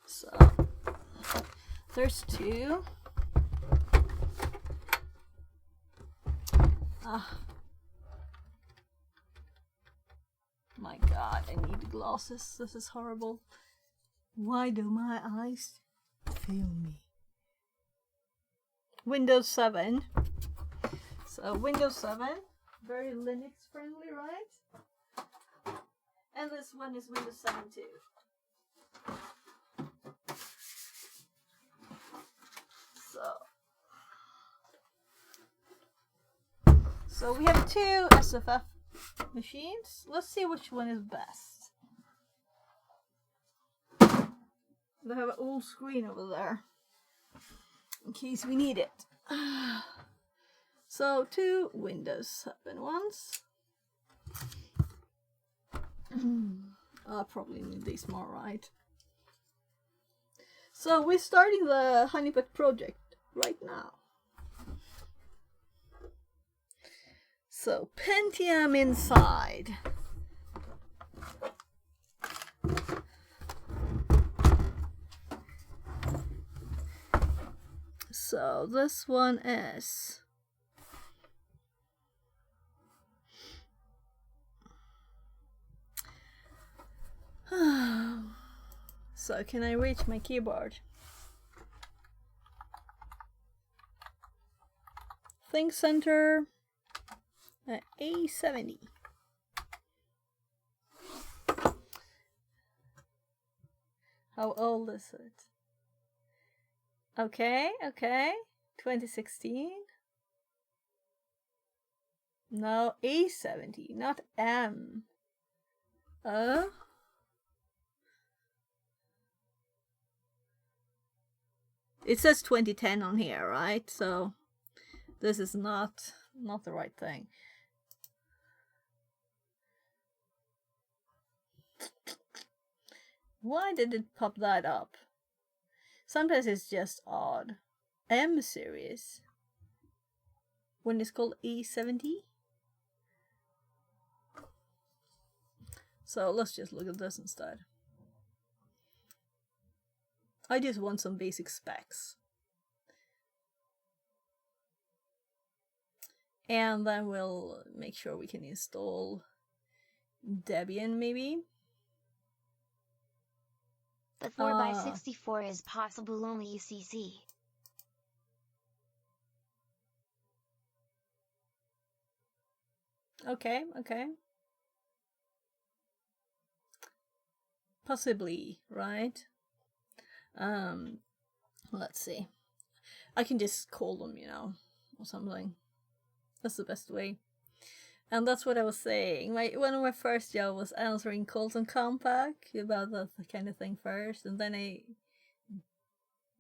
So there's 2. My god, I need glasses. This is horrible. Why do my eyes fail me? Windows 7. So Windows 7, very Linux friendly, right? And this one is Windows 7 too. So we have 2 SFF machines. Let's see which one is best. They have an old screen over there in case we need it. So 2 Windows 7 ones. I'll probably need these more, right? So we're starting the Honeypot project right now. So Pentium inside. So this one is so can I reach my keyboard? Think Center A70. How old is it? Okay, 2016. No, A70, not M. It says 2010 on here, right? So this is not the right thing. Why did it pop that up? Sometimes it's just odd. M series. When it's called A70. So let's just look at this instead. I just want some basic specs. And then we'll make sure we can install Debian maybe. The 4x64 is possible only UCC. Okay. Possibly, right? Let's see. I can just call them, or something. That's the best way. And that's what I was saying. One of my first jobs was answering calls on Compaq about that kind of thing first, and then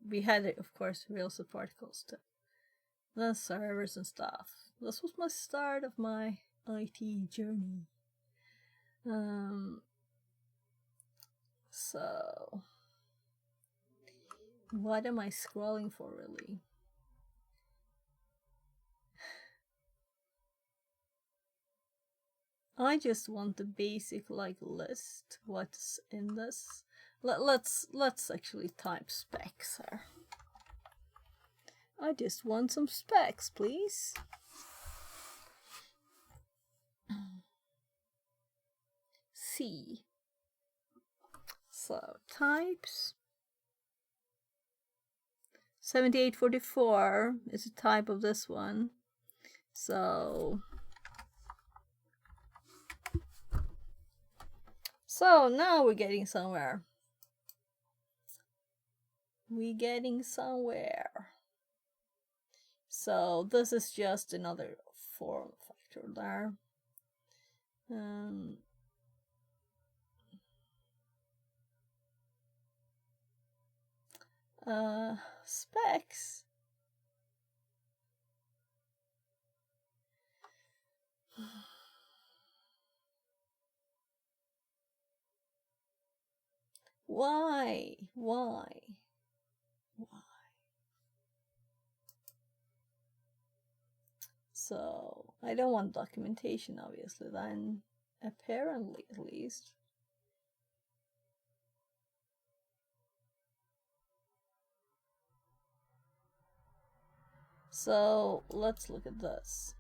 we had, of course, real support calls too. Then servers and stuff. This was my start of my IT journey. So what am I scrolling for, really? I just want the basic list. What's in this? Let's actually type specs here. I just want some specs, please. C. So types. 7844 is a type of this one. So now we're getting somewhere. So this is just another form factor there. Specs. Why? So I don't want documentation, obviously, then, apparently, at least. So let's look at this.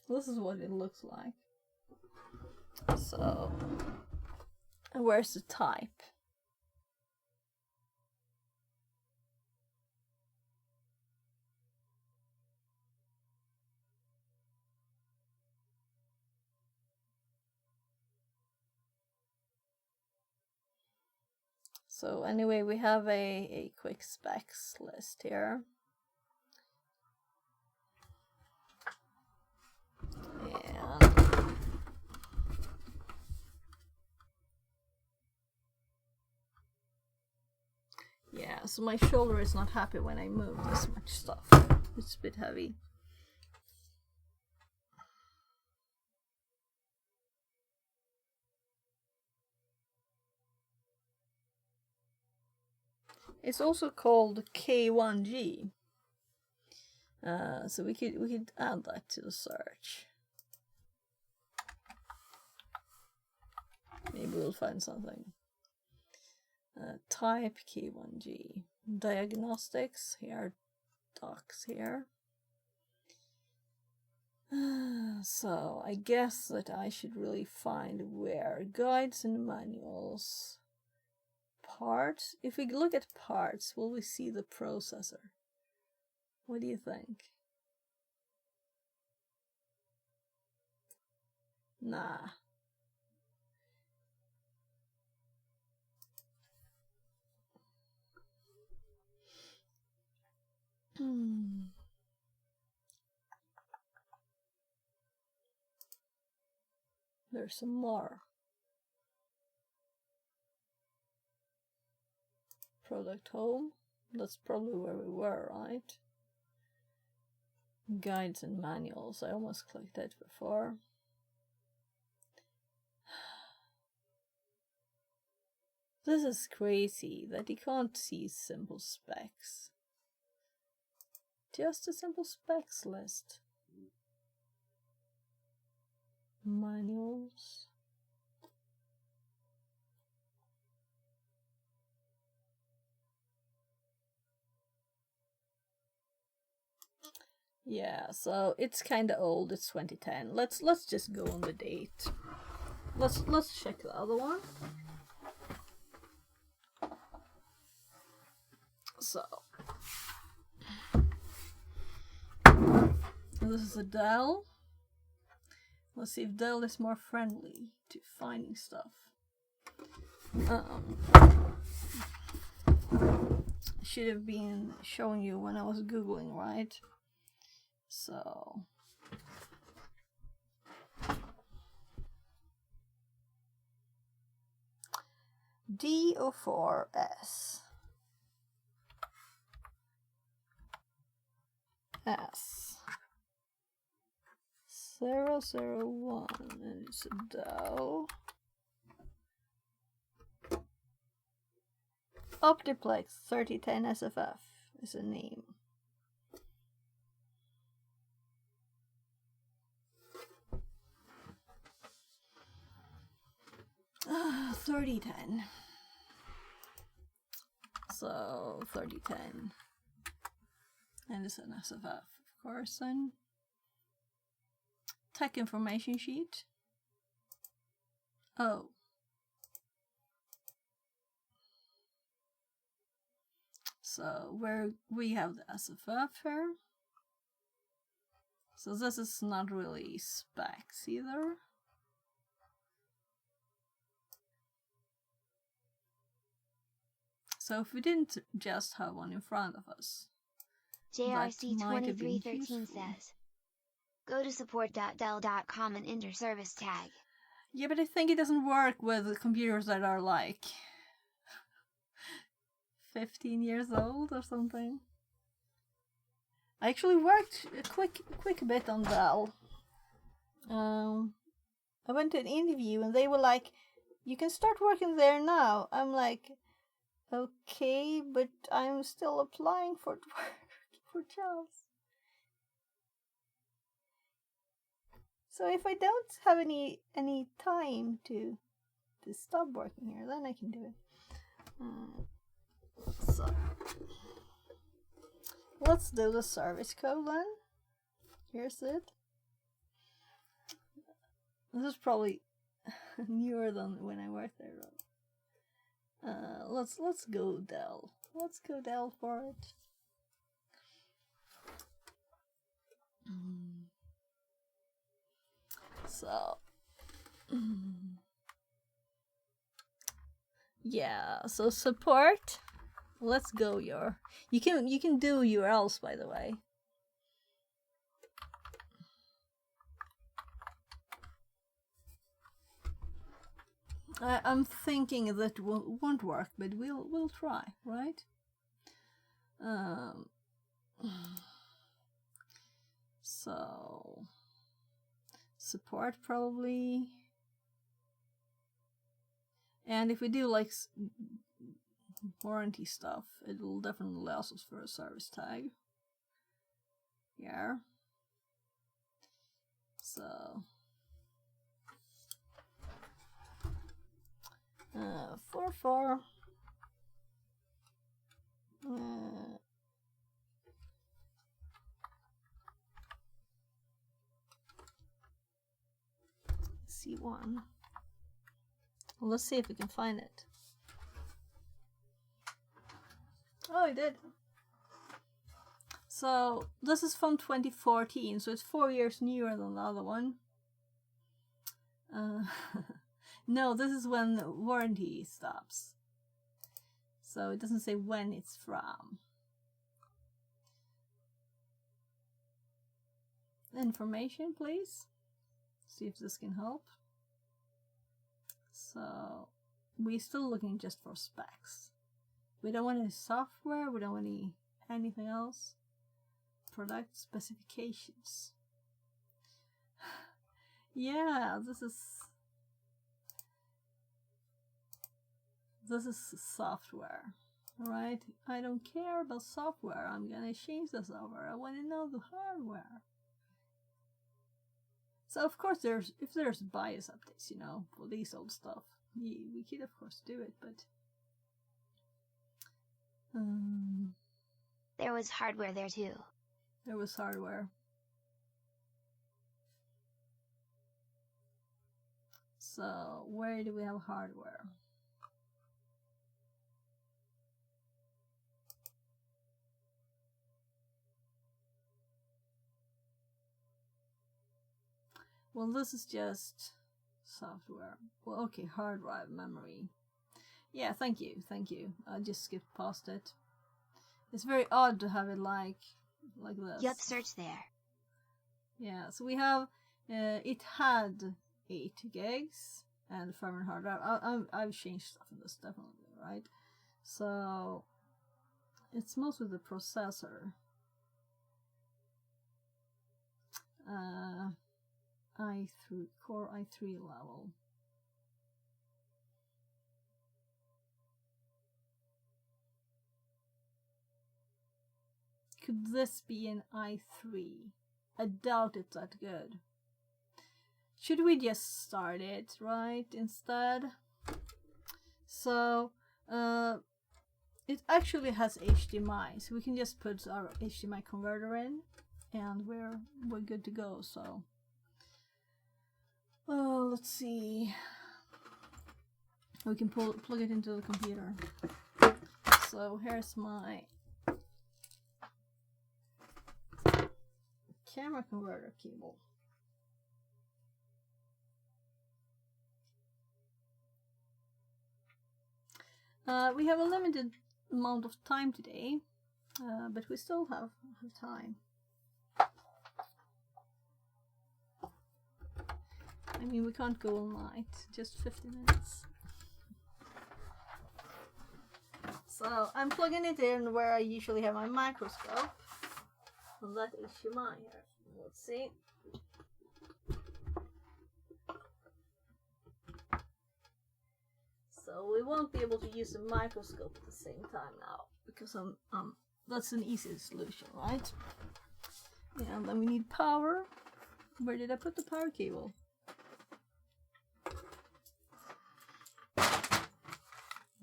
This is what it looks like. So, and where's the type? So anyway, we have a quick specs list here. And yeah, so my shoulder is not happy when I move this much stuff. It's a bit heavy. It's also called K1G. So we could add that to the search. Maybe we'll find something. Type K1G. Diagnostics. Here are docs here. So I guess that I should really find where guides and manuals. Parts. If we look at parts, will we see the processor? What do you think? Nah. There's some more. Product home. That's probably where we were, right? Guides and manuals. I almost clicked that before. This is crazy that you can't see simple specs. Just a simple specs list. Manuals. Yeah, so it's kind of old. It's 2010. Let's just go on the date. Let's check the other one. So this is a Dell. Let's see if Dell is more friendly to finding stuff. Should have been showing you when I was Googling, right? So D04S S001, and it's a Dell Optiplex 3010 SFF is a name. Ah, 3010. So 3010, and it's an SFF, of course. And tech information sheet. Oh. So where we have the SFF here. So this is not really specs either. So if we didn't just have one in front of us, JRC2313 says, go to support.dell.com and enter service tag. Yeah, but I think it doesn't work with computers that are like 15 years old or something. I actually worked a quick bit on Dell. I went to an interview and they were like, you can start working there now. I'm like, okay, but I'm still applying for jobs. So if I don't have any time to stop working here, then I can do it. So let's do the service code then. Here's it. This is probably newer than when I worked there. Let's go Dell. Let's go Dell for it. So yeah, so support. Let's go your. You can do URLs, by the way. I'm thinking that won't work, but we'll try, right? So support probably, and if we do like warranty stuff, it will definitely ask us for a service tag. Yeah. So 4. C1. Well, let's see if we can find it. Oh, I did. So this is from 2014, so it's 4 years newer than the other one. No, this is when warranty stops. So it doesn't say when it's from. Information, please. See if this can help. So we're still looking just for specs. We don't want any software, we don't want anything else. Product specifications. Yeah, this is software, right? I don't care about software. I'm gonna change the software. I want to know the hardware. So of course, if there's BIOS updates, you know, for these old stuff, we could of course do it, but there was hardware there too. There was hardware. So where do we have hardware? Well, this is just software. Well, okay, hard drive memory. Yeah, thank you. I just skipped past it. It's very odd to have it like this. Yup, search there. Yeah, so we have, it had 8 gigs and firmware hard drive. I've changed stuff in this, definitely, right? So it's mostly the processor. Core i3 level. Could this be an i3? I doubt it's that good. Should we just start it, right, instead? So, it actually has HDMI, so we can just put our HDMI converter in, and we're good to go, so. Oh, let's see. We can plug it into the computer. So here's my camera converter cable. We have a limited amount of time today, but we still have time. I mean, we can't go all night, just 50 minutes. So I'm plugging it in where I usually have my microscope. And that is HDMI here. Let's see. So we won't be able to use a microscope at the same time now, because that's an easy solution, right? And then we need power. Where did I put the power cable?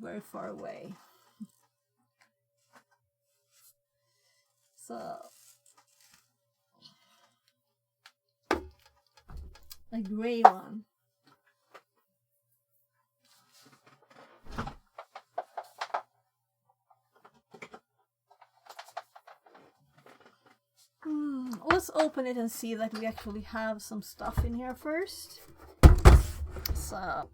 Very far away. So a gray one. Let's open it and see that we actually have some stuff in here first. So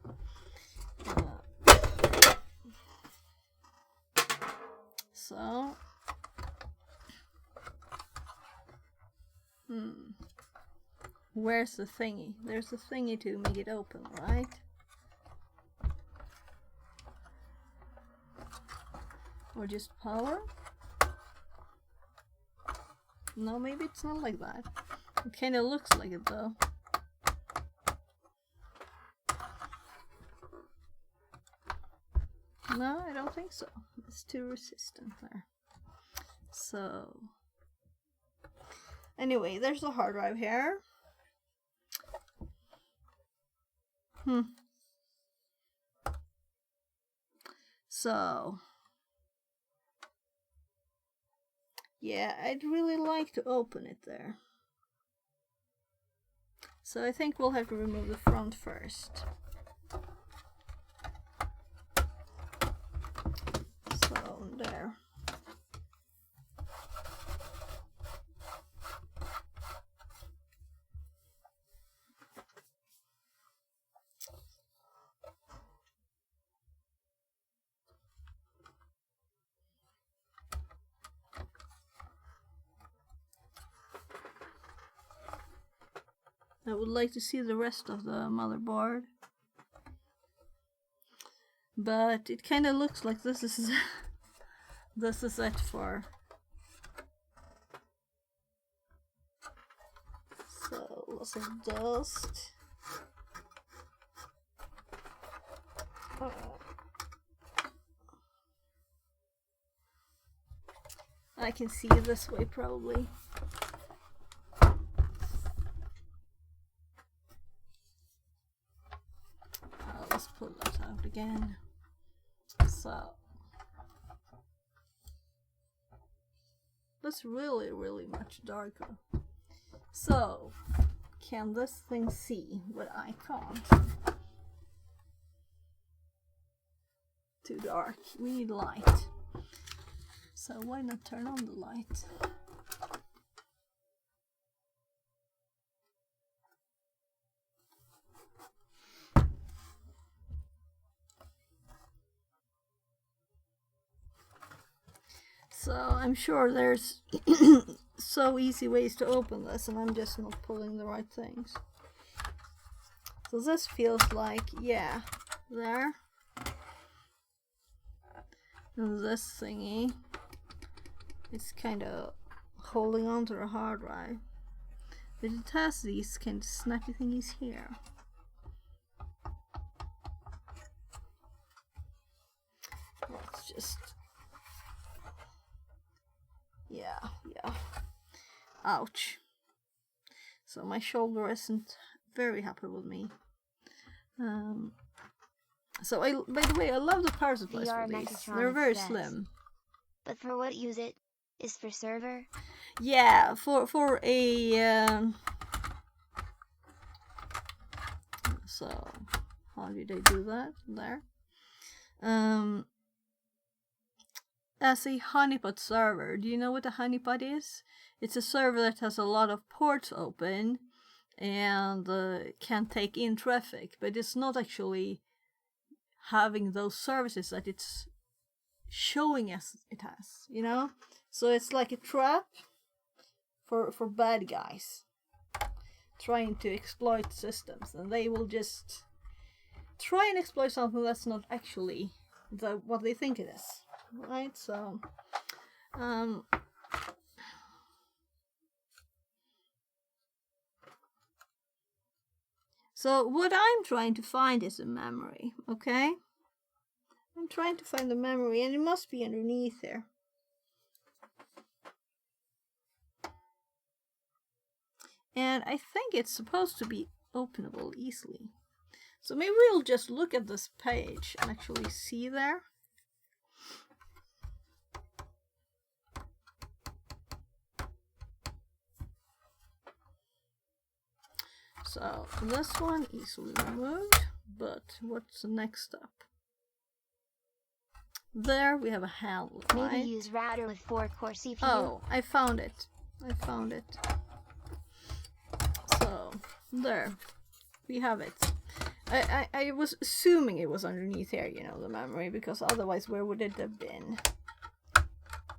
where's the thingy? There's a thingy to make it open, right? Or just power? No, maybe it's not like that. It kind of looks like it though. No, I don't think so. It's too resistant there. So anyway, there's a hard drive here. So yeah, I'd really like to open it there. So I think we'll have to remove the front first. So there. I would like to see the rest of the motherboard, but it kind of looks like this is this is it for. So lots of dust. I can see it this way probably. Let's pull that out again. So that's really, really much darker. So can this thing see what I can't? Too dark. We need light. So why not turn on the light? So I'm sure there's so easy ways to open this, and I'm just not pulling the right things. So this feels like, yeah, there. And this thingy is kind of holding onto the hard drive. But it has these kind of snappy thingies here. Let's just... yeah. Ouch. So my shoulder isn't very happy with me. So by the way, I love the power supplies for these. They're very slim. But for what use it? Is for server? Yeah, for a so how did I do that? There. As a Honeypot server. Do you know what a Honeypot is? It's a server that has a lot of ports open and can take in traffic, but it's not actually having those services that it's showing us it has, you know? So it's like a trap for bad guys trying to exploit systems, and they will just try and exploit something that's not actually what they think it is. Right, so so what I'm trying to find is a memory, okay? I'm trying to find the memory, and it must be underneath there. And I think it's supposed to be openable easily. So maybe we'll just look at this page and actually see there. So this one easily removed, but what's the next step? There we have a handle, right? Maybe use router with 4-core CPU. Oh, I found it. I found it. So, there. We have it. I was assuming it was underneath here, you know, the memory, because otherwise where would it have been?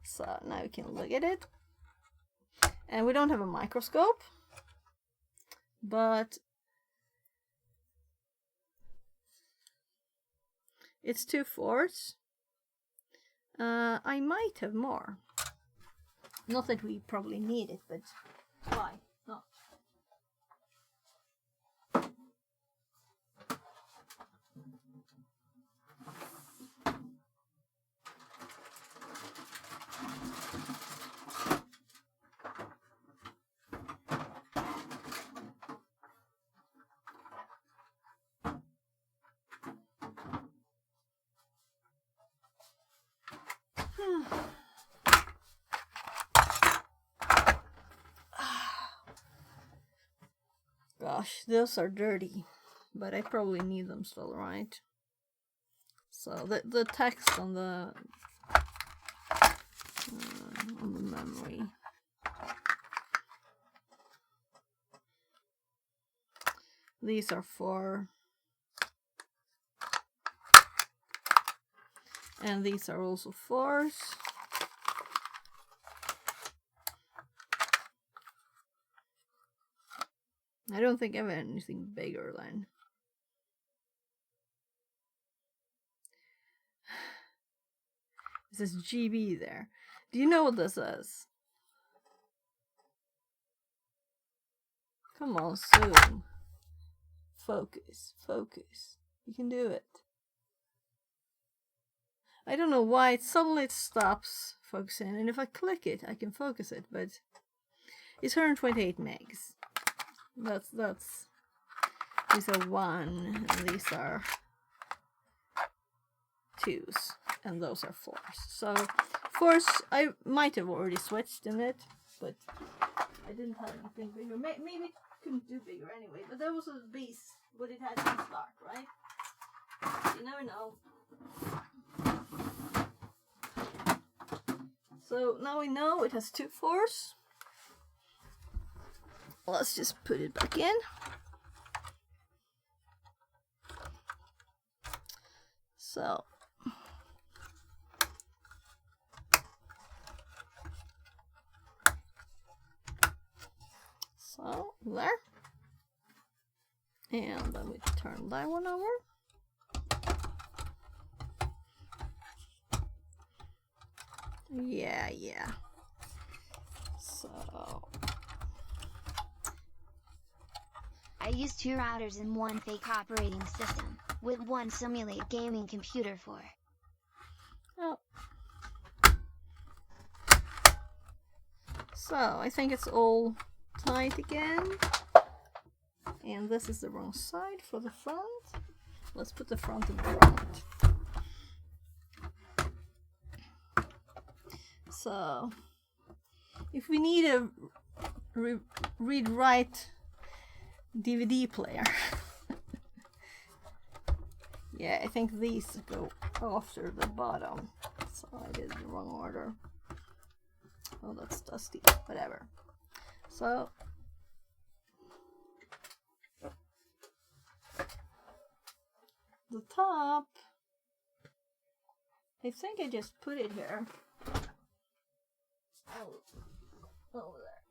So, now we can look at it. And we don't have a microscope. But it's 2 4s. I might have more. Not that we probably need it, but why not? Gosh, those are dirty, but I probably need them still, right? So the text on the memory. These are 4. And these are also 4s. I don't think I have anything bigger then. It says GB there. Do you know what this is? Come on, zoom. Focus, focus. You can do it. I don't know why suddenly it stops focusing, and if I click it, I can focus it, but it's 128 megs. That's these are 1 and these are 2s and those are 4s. So 4s I might have already switched in it, but I didn't have anything bigger. Maybe it couldn't do bigger anyway, but that was a base what it had to start, right? You never know. So now we know it has 2 4s. Let's just put it back in. So there. And then we turn that one over. Yeah. So I use 2 routers and 1 fake operating system, with 1 simulate gaming computer for. Oh. So I think it's all tight again. And this is the wrong side for the front. Let's put the front in front. So if we need a read-write DVD player, yeah, I think these go after the bottom. So I did the wrong order. Oh, that's dusty. Whatever. So the top, I think I just put it here. Oh, over there.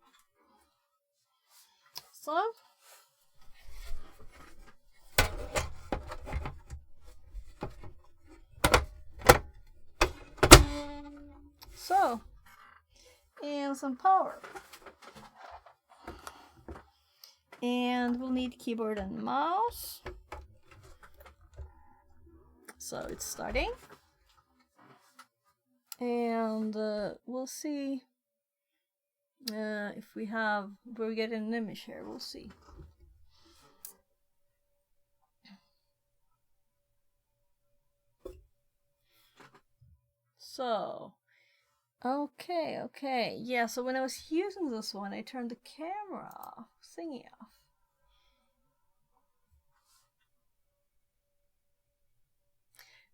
So, and some power. And we'll need keyboard and mouse. So it's starting. And we'll see. If we get an image here, we'll see. So, okay, yeah, so when I was using this one, I turned the camera off, thingy off.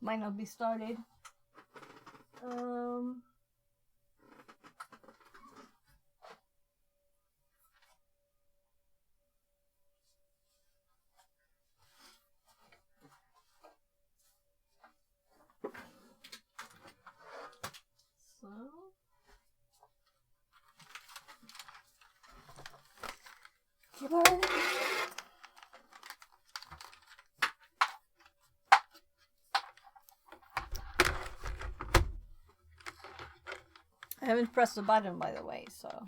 Might not be started. Keyboard. I haven't pressed the button, by the way, so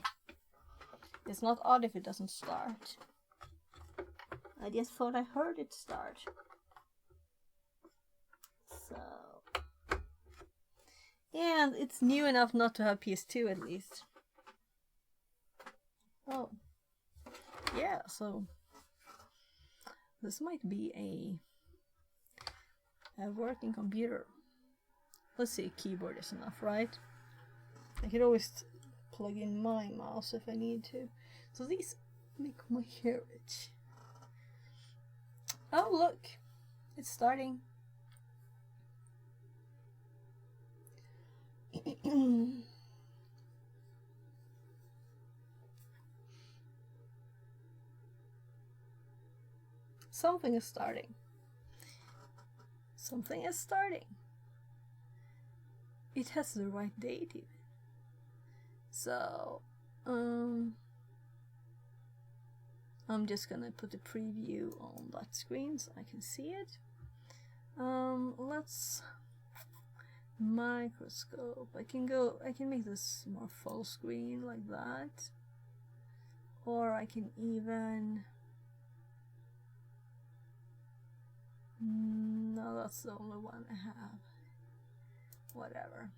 it's not odd if it doesn't start. I just thought I heard it start. So, and it's new enough not to have PS2 at least. Oh, yeah, so this might be a working computer. Let's see, keyboard is enough, right? I could always plug in my mouse if I need to. So these make my hair itch. Oh, look, it's starting. Something is starting. Something is starting. It has the right date even. So, I'm just gonna put a preview on that screen so I can see it. Let's microscope. I can make this more full screen like that. Or I can even, no, that's the only one I have. Whatever.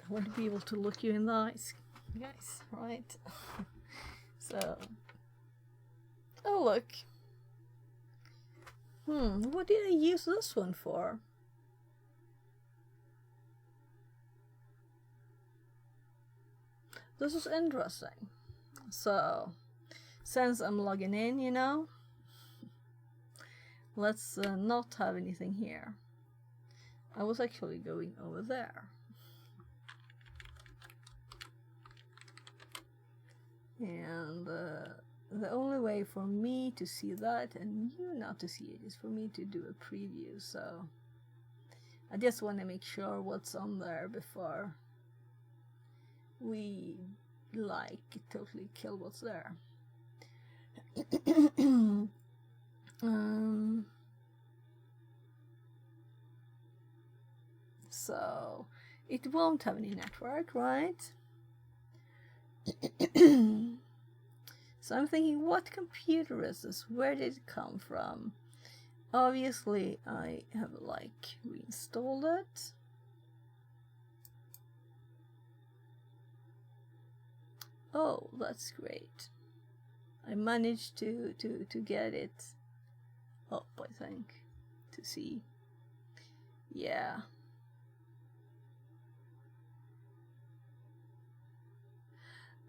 I want to be able to look you in the eyes, guys, right? So, oh look. What did I use this one for? This is interesting. So, since I'm logging in, you know, let's not have anything here. I was actually going over there. And the only way for me to see that and you not to see it is for me to do a preview. So I just want to make sure what's on there before we totally kill what's there. So it won't have any network, right? So I'm thinking, what computer is this? Where did it come from? Obviously, I have reinstalled it. Oh, that's great. I managed to get it up, I think, to see. Yeah.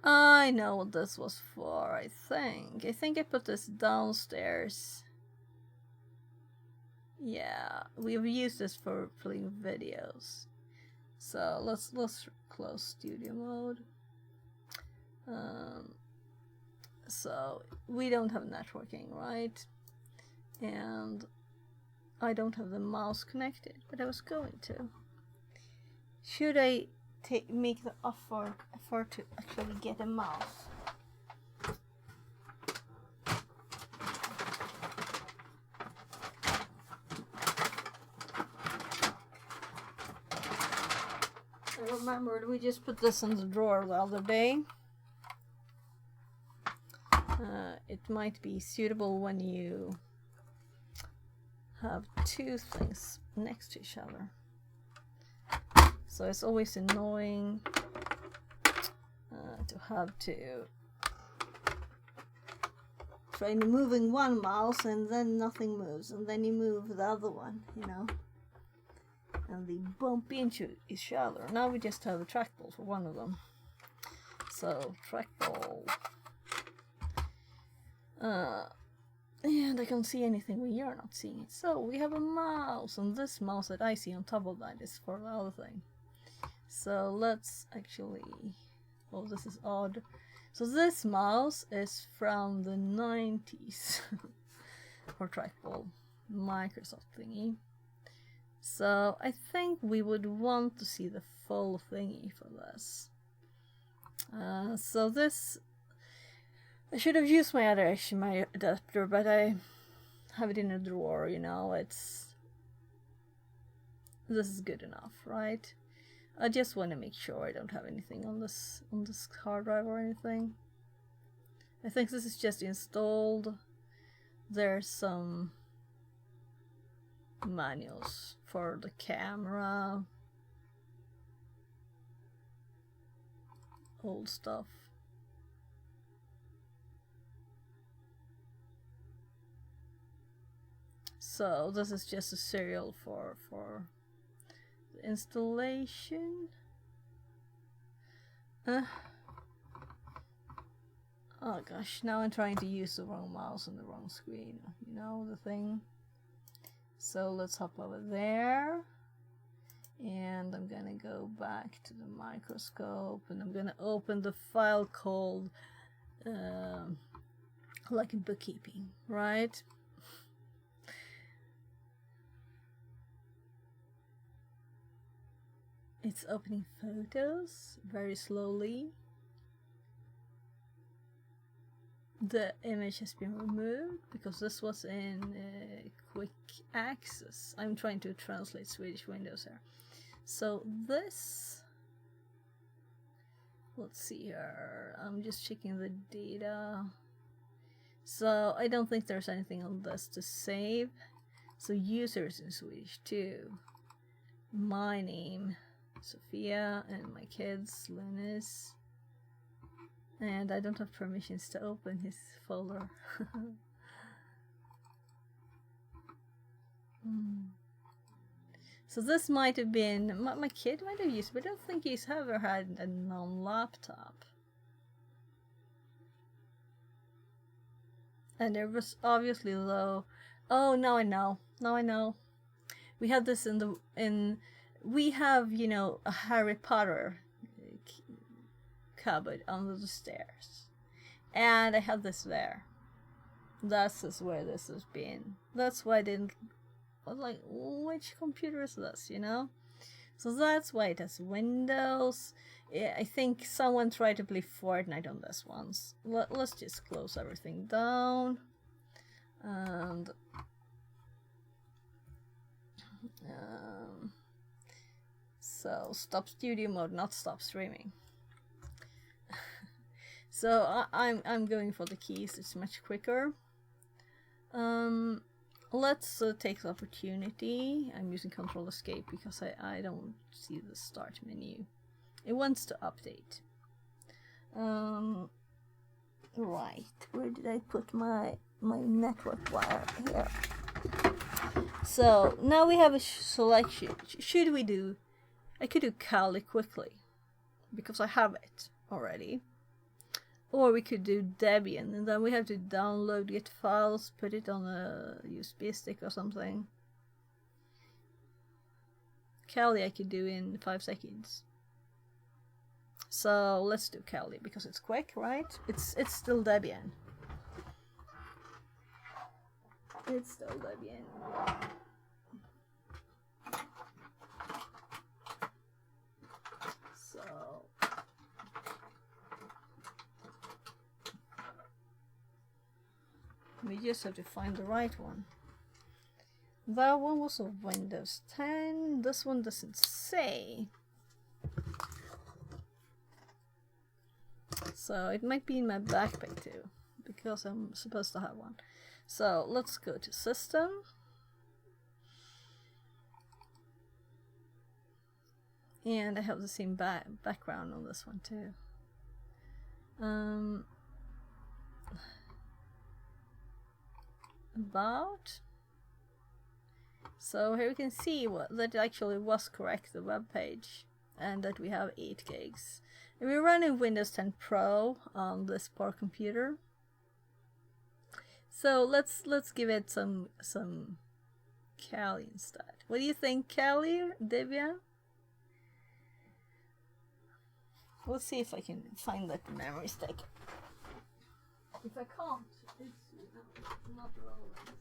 I know what this was for, I think. I think I put this downstairs. Yeah, we've used this for playing videos. So let's close studio mode. So we don't have networking, right? And I don't have the mouse connected, but I was going to. Should I make the effort to actually get a mouse? I remembered we just put this in the drawer the other day. It might be suitable when you have two things next to each other. So it's always annoying to have to try moving one mouse and then nothing moves, and then you move the other one, you know, and they bump into each other. Now we just have a trackball for one of them. So trackball. And I can't see anything when you're not seeing it. So we have a mouse, and this mouse that I see on top of that is for the other thing. So let's actually... Oh, this is odd. So this mouse is from the 90s. For trackball. Microsoft thingy. So I think we would want to see the full thingy for this. So this... I should have used my other HDMI adapter, but I have it in a drawer, you know, this is good enough, right? I just want to make sure I don't have anything on this hard drive or anything. I think this is just installed. There's some manuals for the camera. Old stuff. So this is just a serial for the installation. Oh gosh, now I'm trying to use the wrong mouse on the wrong screen. You know the thing. So let's hop over there. And I'm gonna go back to the microscope, and I'm gonna open the file called like in bookkeeping, right? It's opening photos very slowly. The image has been removed because this was in quick access. I'm trying to translate Swedish Windows here. So this, let's see here, I'm just checking the data. So I don't think there's anything on this to save. So users in Swedish too. My name, Sophia, and my kids, Linus. And I don't have permissions to open his folder. So this might have been, my kid might have used it, but I don't think he's ever had a non-laptop. And there was obviously though, oh, now I know. We had this we have, you know, a Harry Potter cupboard under the stairs. And I have this there. This is where this has been. That's why I didn't... I was like, which computer is this, you know? So that's why it has Windows. I think someone tried to play Fortnite on this once. Let's just close everything down. And... so stop studio mode, not stop streaming. So I'm going for the keys. It's much quicker. Let's take the opportunity. I'm using Control Escape because I don't see the start menu. It wants to update. Right, where did I put my network wire? Here. So now we have a selection. Should we do? I could do Kali quickly because I have it already. Or we could do Debian, and then we have to download, get files, put it on a USB stick or something. Kali I could do in 5 seconds. So let's do Kali because it's quick, right? It's still Debian. It's still Debian. So we just have to find the right one. That one was a Windows 10. This one doesn't say. So it might be in my backpack too, because I'm supposed to have one. So let's go to System. And I have the same background on this one too. About. So here we can see that actually was correct, the web page, and that we have 8 gigs. And we're running Windows 10 Pro on this poor computer. So let's give it some Kali instead. What do you think, Kali, Debian? Let's see if I can find that memory stick. If I can't, it's not relevant.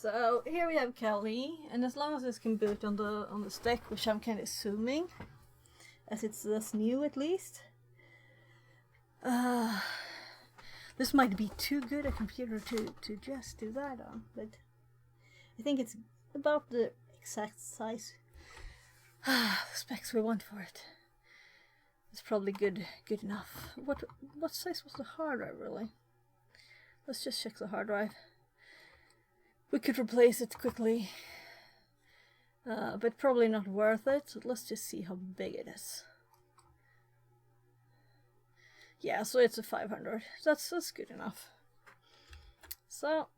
So here we have Kali, and as long as this can boot on the stick, which I'm kind of assuming, as it's this new at least, this might be too good a computer to just do that on. But I think it's about the exact size specs we want for it. It's probably good enough. What size was the hard drive really? Let's just check the hard drive. We could replace it quickly, but probably not worth it. So let's just see how big it is. Yeah, so it's a 500. That's good enough. So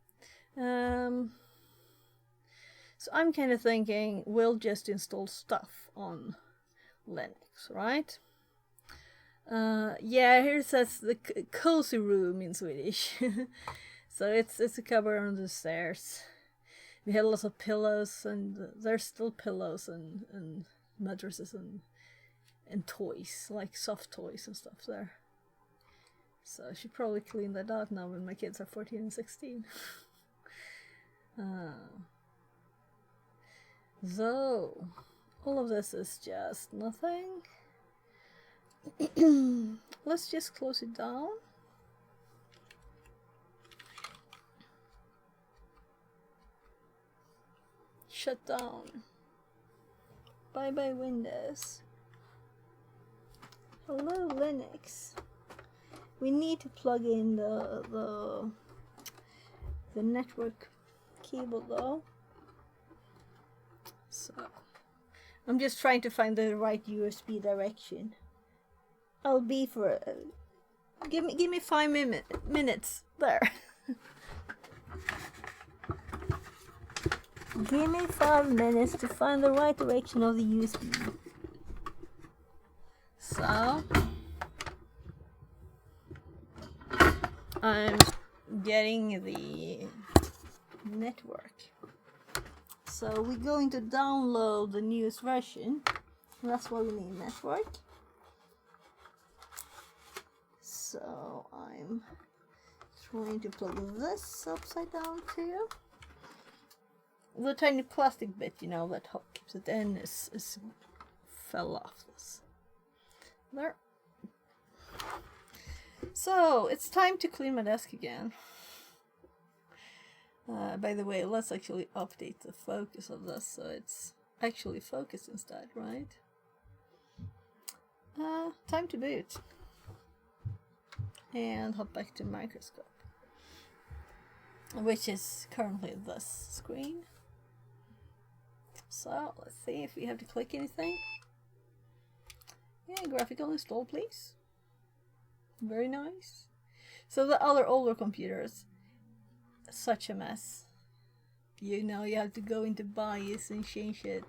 I'm kind of thinking we'll just install stuff on Linux, right? Yeah, here it says the cozy room in Swedish. So it's a cupboard under the stairs. We had lots of pillows, and there's still pillows and mattresses and toys, like soft toys and stuff there. So I should probably clean that out now when my kids are 14 and 16. So all of this is just nothing. Let's just close it down. Shut down. Bye bye Windows. Hello Linux. We need to plug in the network cable though. So I'm just trying to find the right USB direction. I'll be for give me 5 minutes there. Give me 5 minutes to find the right direction of the USB. So I'm getting the network. So we're going to download the newest version. That's why we need network. So I'm trying to plug this upside down too. The tiny plastic bit, you know, that keeps it in is fell off this. There. So it's time to clean my desk again. By the way, let's actually update the focus of this so it's actually focused instead, right? Time to boot. And hop back to microscope, which is currently this screen. So let's see if we have to click anything. Yeah, graphical install please. Very nice. So the other older computers, such a mess. You know, you have to go into BIOS and change it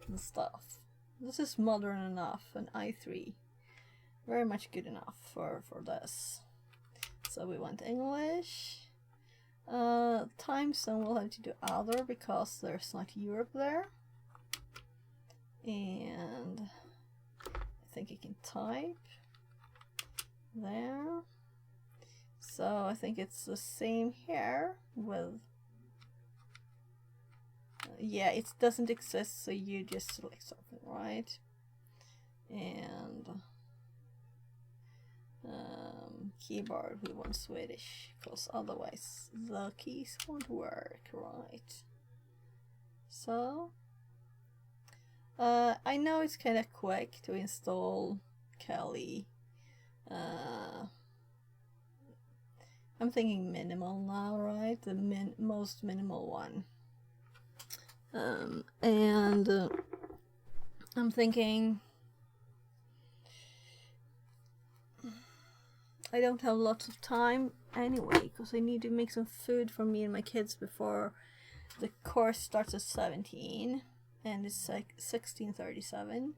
and stuff. This is modern enough, an i3. very much good enough for this. So we want English. Time zone we'll have to do other because there's not Europe there. And I think I can type there. So I think it's the same here with, yeah, it doesn't exist, so you just select something, right? And keyboard, we want Swedish, because otherwise the keys won't work, right? So I know it's kind of quick to install Kali. I'm thinking minimal now, right? The most minimal one. And I'm thinking I don't have lots of time anyway, because I need to make some food for me and my kids before the course starts at 17 and it's like 16:37.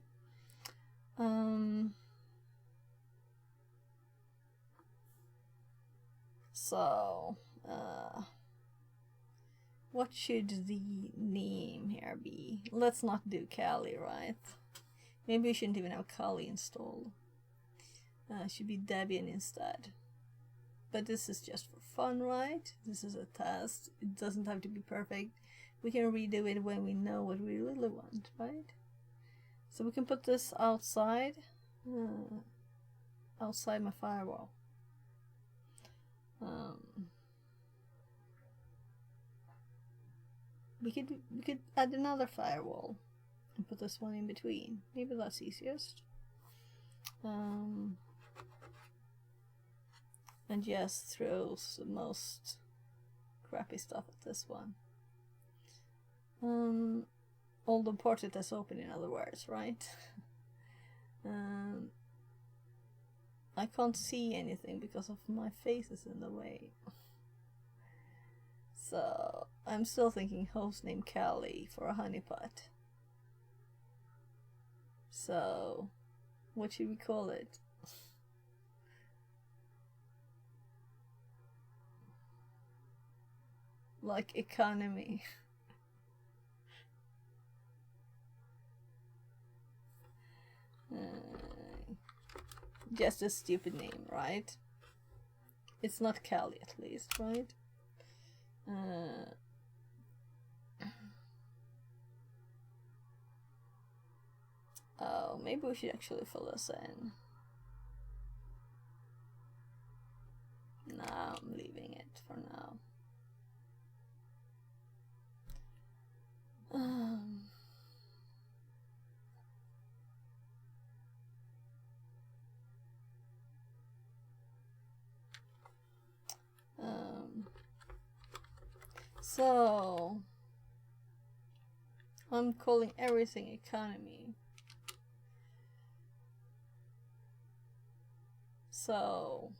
So what should the name here be? Let's not do Kali, right? Maybe we shouldn't even have Kali installed. Should be Debian instead. But this is just for fun, right? This is a test. It doesn't have to be perfect. We can redo it when we know what we really want, right? So we can put this outside, outside my firewall. We could add another firewall and put this one in between. Maybe that's easiest. And just throws the most crappy stuff at this one. All the ported is open, in other words, right? I can't see anything because of my face is in the way. So I'm still thinking hostname Kali for a honeypot. So what should we call it? Like economy. Just a stupid name, right? It's not Kali, at least, right? Oh, maybe we should actually fill this in. No, I'm leaving it for now. So I'm calling everything economy. So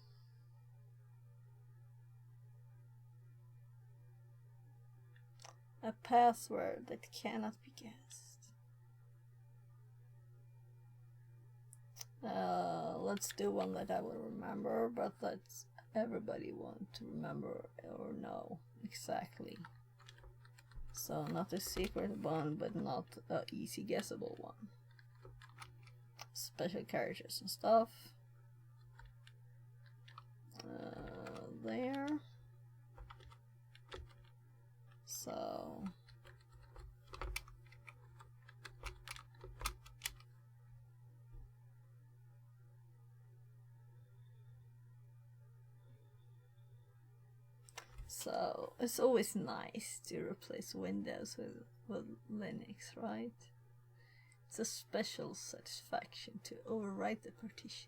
a password that cannot be guessed. Let's do one that I will remember, but that's everybody want to remember or know exactly. So not a secret one, but not a easy guessable one. Special characters and stuff. There. So it's always nice to replace Windows with Linux, right? It's a special satisfaction to overwrite the partitions.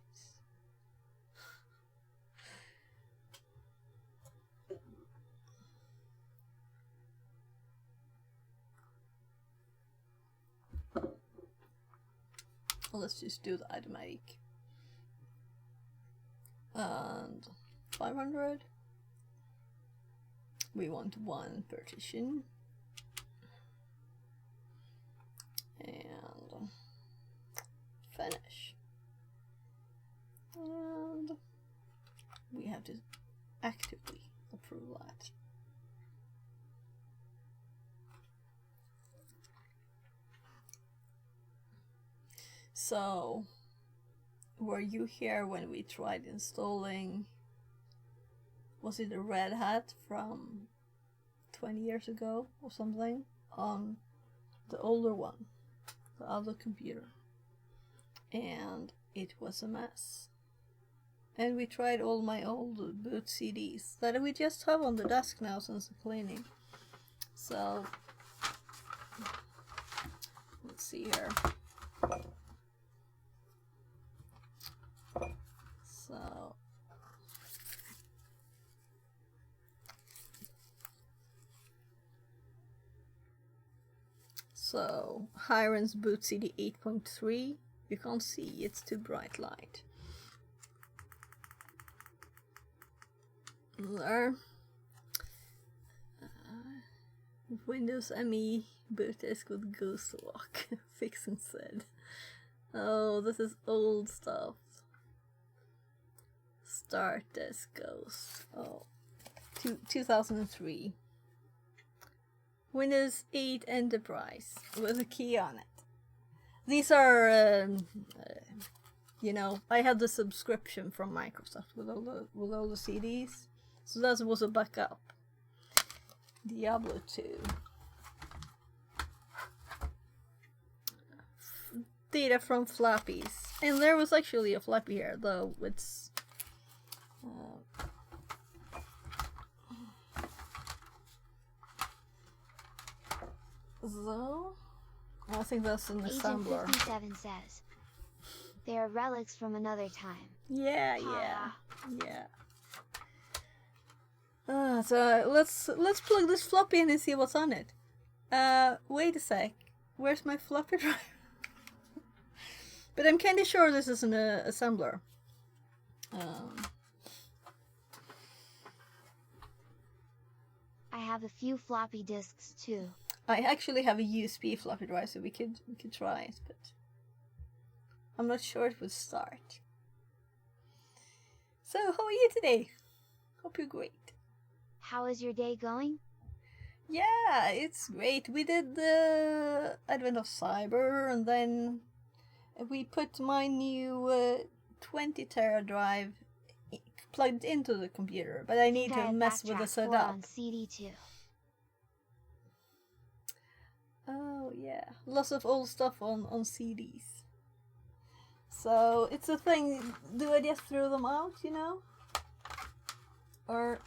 Let's just do the automatic. And 500. We want one partition. And finish. have to actively approve that. So, were you here when we tried installing, was it a Red Hat from 20 years ago or something, on the older one, the other computer? And it was a mess. And we tried all my old boot CDs that we just have on the desk now since the cleaning. So, let's see here. So Hiren's boot CD 8.3. You can't see, it's too bright light. There. Windows ME boot disk with ghost lock. Fix and said. Oh, this is old stuff. Start disk ghost. Oh, 2003. Windows 8 Enterprise with a key on it. These are, you know, I had the subscription from Microsoft with all the CDs, so that was a backup. Diablo 2. Data from flappies, and there was actually a flappy here, though it's. So, I think that's an assembler. Agent 57 says, they are relics from another time. Yeah. So let's plug this floppy in and see what's on it. Wait a sec. Where's my floppy drive? But I'm kind of sure this is an assembler. I have a few floppy disks too. I actually have a USB floppy drive, so we could try it, but I'm not sure it would start. So, how are you today? Hope you're great. How is your day going? Yeah, it's great. We did the Advent of Cyber, and then we put my new 20 tera drive plugged into the computer, but I need to mess with the setup. On CD too. Oh yeah, lots of old stuff on CDs. So it's a thing. Do I just throw them out, you know? Or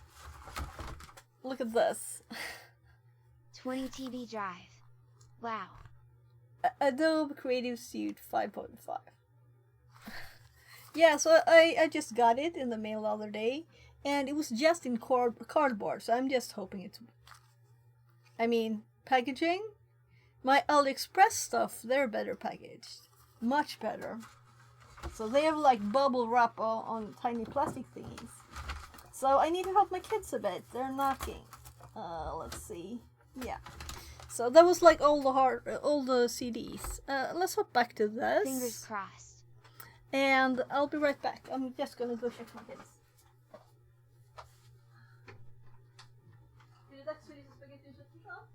look at this. 20 TB drive. Wow. Adobe Creative Suite 5.5. Yeah, so I just got it in the mail the other day, and it was just in cardboard, so I'm just hoping it's. I mean, packaging. My AliExpress stuff, they're better packaged. Much better. So they have like bubble wrap on tiny plastic thingies. So I need to help my kids a bit. They're knocking. Let's see. Yeah. So that was like all the CDs. Let's hop back to this. Fingers crossed. And I'll be right back. I'm just gonna go check my kids. Är det dags för lite spagetti och köttfärssås?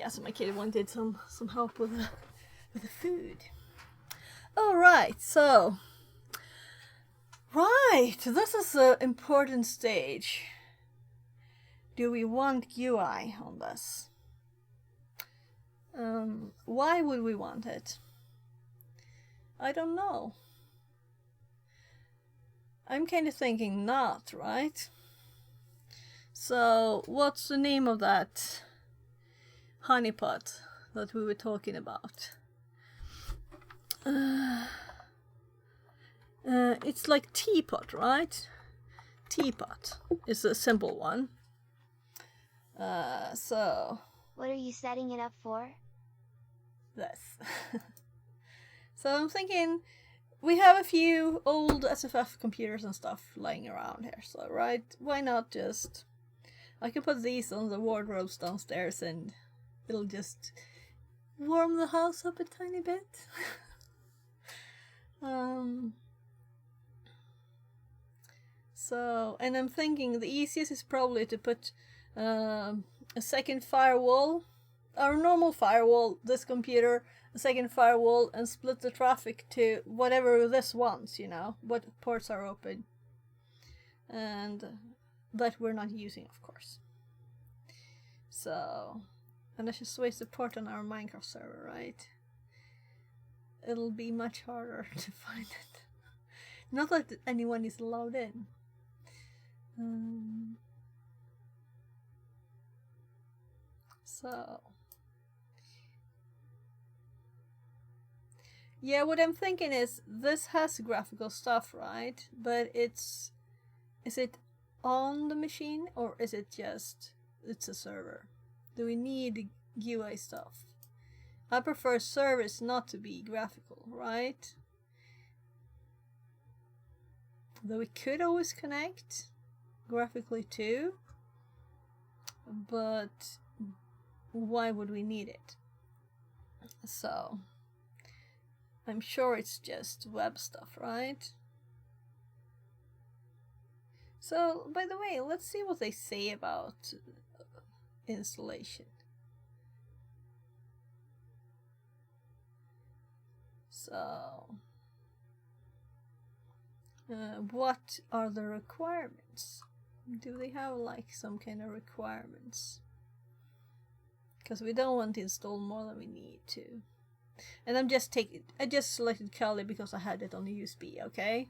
Yeah, so my kid wanted some help with the food. Alright, so this is an important stage. Do we want GUI on this? Why would we want it? I don't know. I'm kind of thinking not, right? So, what's the name of that honeypot that we were talking about? It's like teapot, right? Teapot is a simple one. So... What are you setting it up for? This. So I'm thinking, we have a few old SFF computers and stuff lying around here, so right, why not just... I can put these on the wardrobes downstairs and it'll just warm the house up a tiny bit. So, and I'm thinking the easiest is probably to put a second firewall, our normal firewall, this computer, a second firewall, and split the traffic to whatever this wants, you know, what ports are open. And that we're not using, of course. So, and let's just waste the port on our Minecraft server, right? It'll be much harder to find it. Not that anyone is allowed in. So, yeah, what I'm thinking is this has graphical stuff, right? But is it on the machine or is it just, it's a server? Do we need GUI stuff? I prefer servers not to be graphical, right? Though we could always connect graphically too, but why would we need it? So, I'm sure it's just web stuff, right? So, by the way, let's see what they say about installation. So, what are the requirements? Do they have like some kind of requirements? Because we don't want to install more than we need to. And I just selected Kali because I had it on the USB, okay?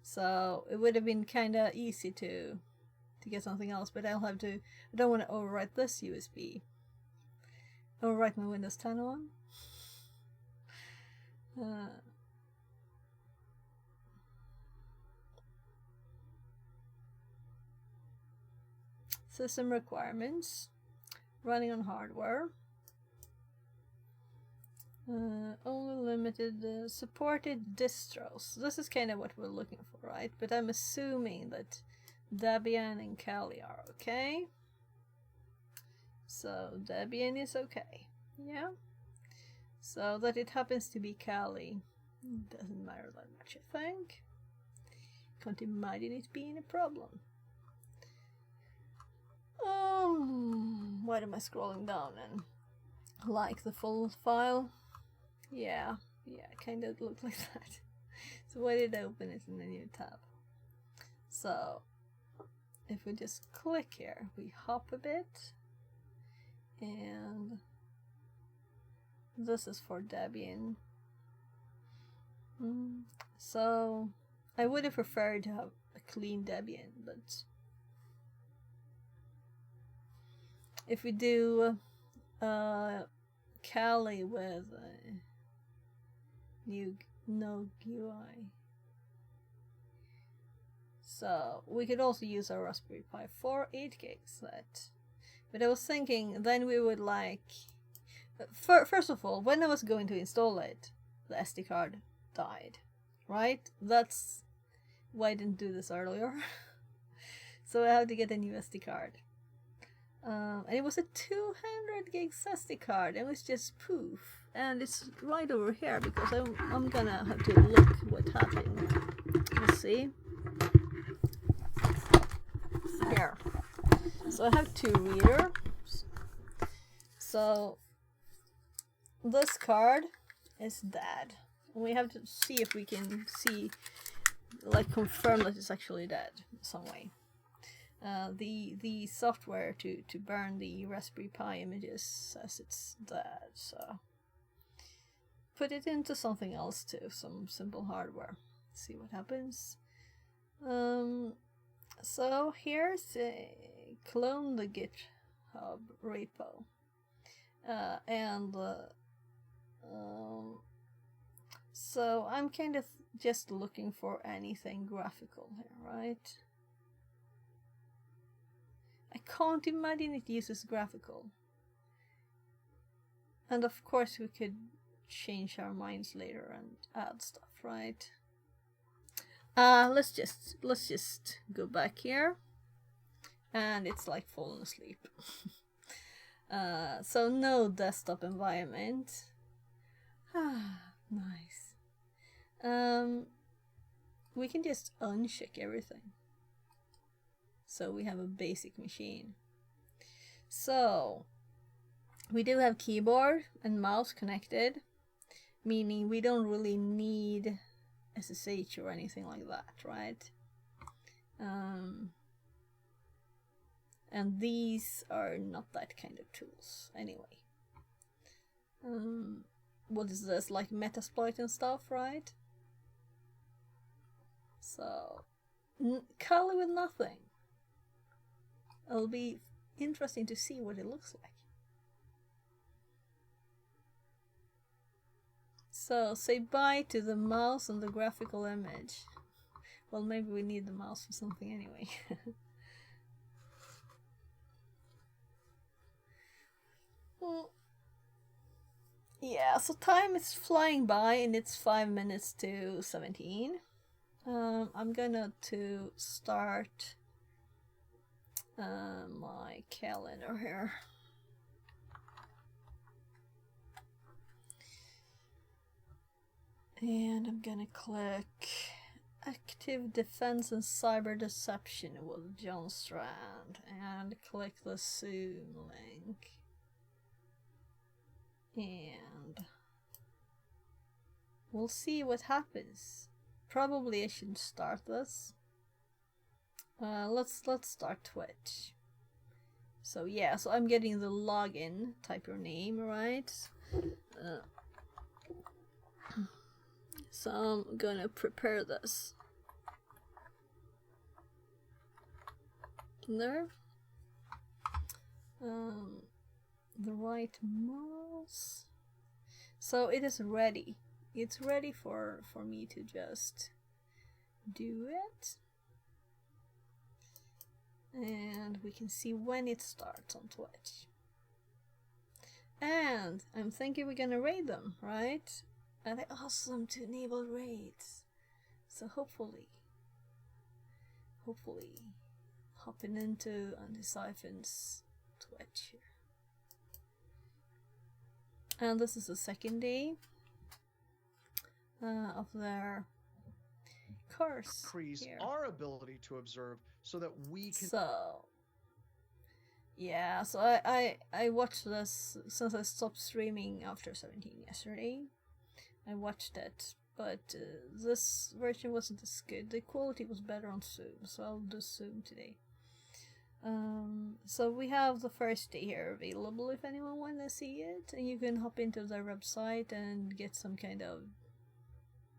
So it would have been kinda easy to get something else, but I don't want to overwrite this USB. Overwrite my Windows 10 one. System requirements. Running on hardware. Only limited supported distros. This is kind of what we're looking for, right? But I'm assuming that Debian and Kali are okay. So Debian is okay. Yeah. So that it happens to be Kali doesn't matter that much, I think. Can't imagine it being a problem. Why am I scrolling down and like the full file? Yeah, kind of looked like that. So why did I open it in a new tab? So, if we just click here, we hop a bit, and this is for Debian. So, I would have preferred to have a clean Debian, but if we do Kali with no GUI, so we could also use our Raspberry Pi 4 8 gigs. But I was thinking then we would like first of all, when I was going to install it, the SD card died, right? That's why I didn't do this earlier. So I had to get a new SD card. And it was a 200 gig SD card. It was just poof. And it's right over here because I'm gonna have to look what happened. Let's see. Here. So I have two readers. So So this card is dead. We have to see if we can see, like, confirm that it's actually dead in some way. The software to burn the Raspberry Pi images says it's dead, so put it into something else too, some simple hardware. See what happens. So here's clone the GitHub repo, so I'm kind of just looking for anything graphical here, right? I can't imagine it uses graphical. And of course we could change our minds later and add stuff, right? Let's just go back here. And it's like falling asleep. So no desktop environment. Nice. We can just uncheck everything. So we have a basic machine. So we do have keyboard and mouse connected, meaning we don't really need SSH or anything like that, right? And these are not that kind of tools anyway. What is this, like Metasploit and stuff, right? So color with nothing. It'll be interesting to see what it looks like. So say bye to the mouse and the graphical image. Well, maybe we need the mouse for something anyway. Well, yeah, so time is flying by and it's 5 minutes to 17. I'm gonna to start my calendar here. And I'm gonna click Active Defense and Cyber Deception with John Strand and click the Zoom link. And we'll see what happens. Probably I should start this. Let's start Twitch. So yeah, so I'm getting the login. Type your name, right? So I'm gonna prepare this. There. The right mouse. So it is ready. It's ready for me to just do it. And we can see when it starts on Twitch. And I'm thinking we're gonna raid them, right? And they're awesome to enable raids. So hopefully hopping into Anti-Siphon's Twitch here. And this is the second day of their course. Increase here. our ability to observe so that we can. So yeah, so I watched this since I stopped streaming after 17 yesterday. I watched it, but this version wasn't as good. The quality was better on Zoom, so I'll do Zoom today. So we have the first day here available if anyone wants to see it, and you can hop into their website and get some kind of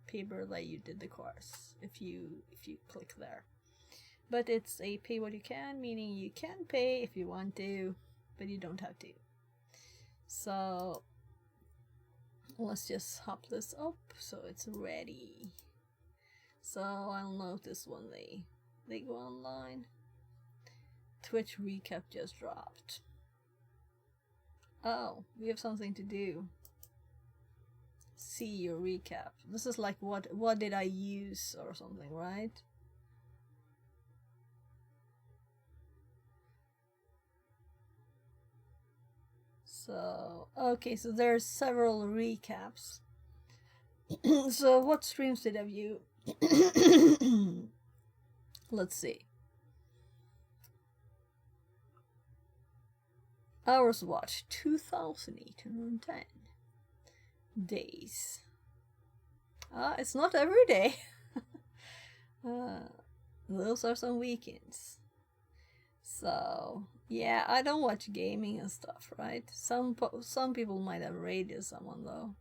paper that you did the course if you click there. But it's a pay what you can, meaning you can pay if you want to, but you don't have to. So let's just hop this up so it's ready. So I'll notice when they go online. Twitch recap just dropped. Oh, we have something to do. See your recap. This is like what did I use or something, right? So, okay, so there's several recaps. So what streams did I view? Let's see. Hours watched 2,810 days. It's not every day. Those are some weekends. So yeah, I don't watch gaming and stuff, right? Some people might have raided someone though.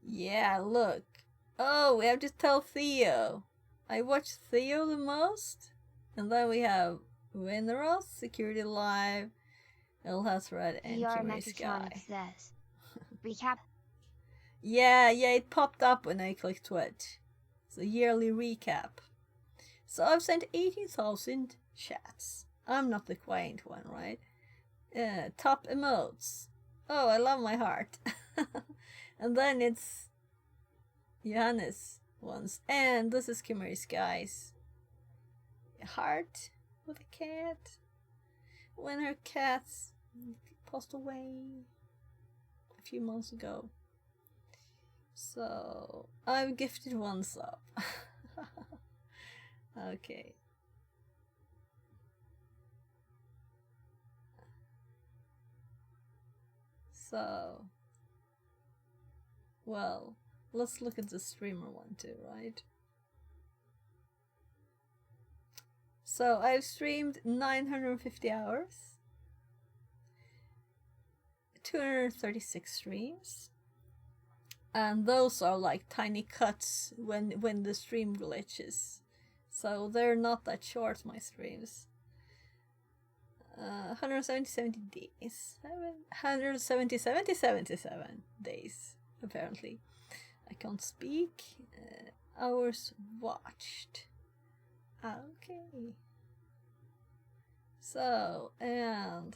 Yeah, look. Oh, we have to tell Theo. I watch Theo the most, and then we have Winneros, Security Live, El Hasred, and VR Kimmy Sky. Mechatronics says. Recap. Yeah, it popped up when I clicked Twitch. It's a yearly recap. So I've sent 18,000 chats. I'm not the quiet one, right? Top emotes. Oh, I love my heart. And then it's Johannes ones. And this is Kimmy Sky's heart with a cat. When her cats passed away a few months ago. So I've gifted one sub. Okay. So, well, let's look at the streamer one too, right? So I've streamed 950 hours, 236 streams, and those are like tiny cuts when the stream glitches. So they're not that short, my streams. 177 days. 77 days, apparently. I can't speak. Hours watched. Okay. So, and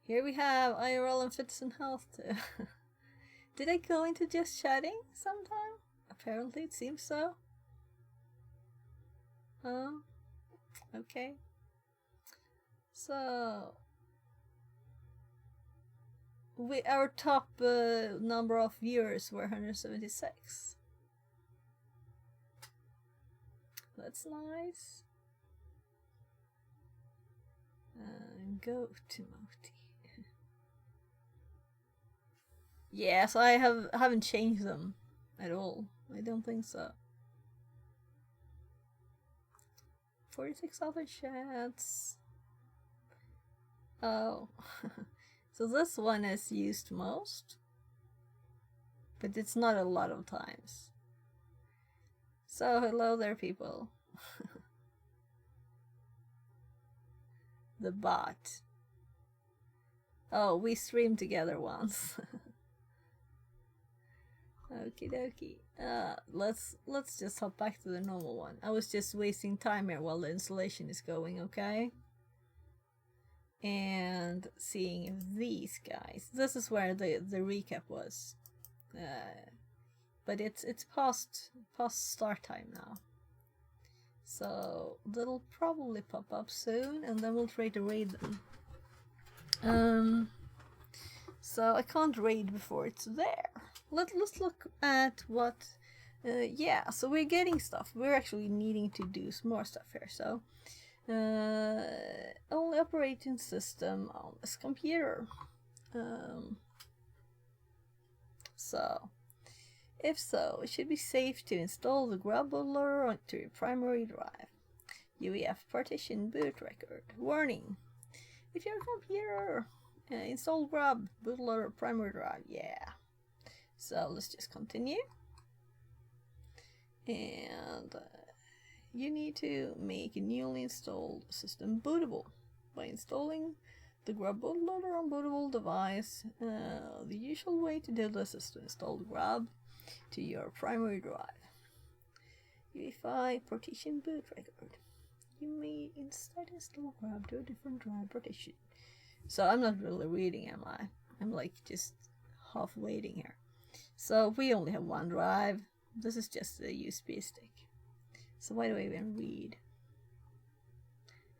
here we have IRL and fitness and health too. Did I go into just chatting sometime? Apparently it seems so. Okay. So our top number of viewers were 176. That's nice. Go to Moti. Yes, I haven't changed them at all. I don't think so. 46 other chats. Oh. So this one is used most, but it's not a lot of times. So hello there, people. The bot. Oh, we streamed together once. Okie dokie. Let's just hop back to the normal one. I was just wasting time here while the installation is going, okay? And seeing if these guys. This is where the recap was. But it's past start time now. So they'll probably pop up soon, and then we'll try to raid them. So I can't raid before it's there. Let's look at what. Yeah, so we're getting stuff. We're actually needing to do some more stuff here. So only operating system on this computer. So if so, it should be safe to install the grub bootloader onto your primary drive. UEF partition boot record. Warning. If your computer install grub bootloader primary drive, yeah. So let's just continue. And you need to make a newly installed system bootable by installing the grub bootloader on bootable device. The usual way to do this is to install the grub to your primary drive. UEFI partition boot record. You may instead install grub to a different drive partition. So I'm not really reading, am I? I'm like just half waiting here. So we only have one drive. This is just a USB stick. So why do I even read?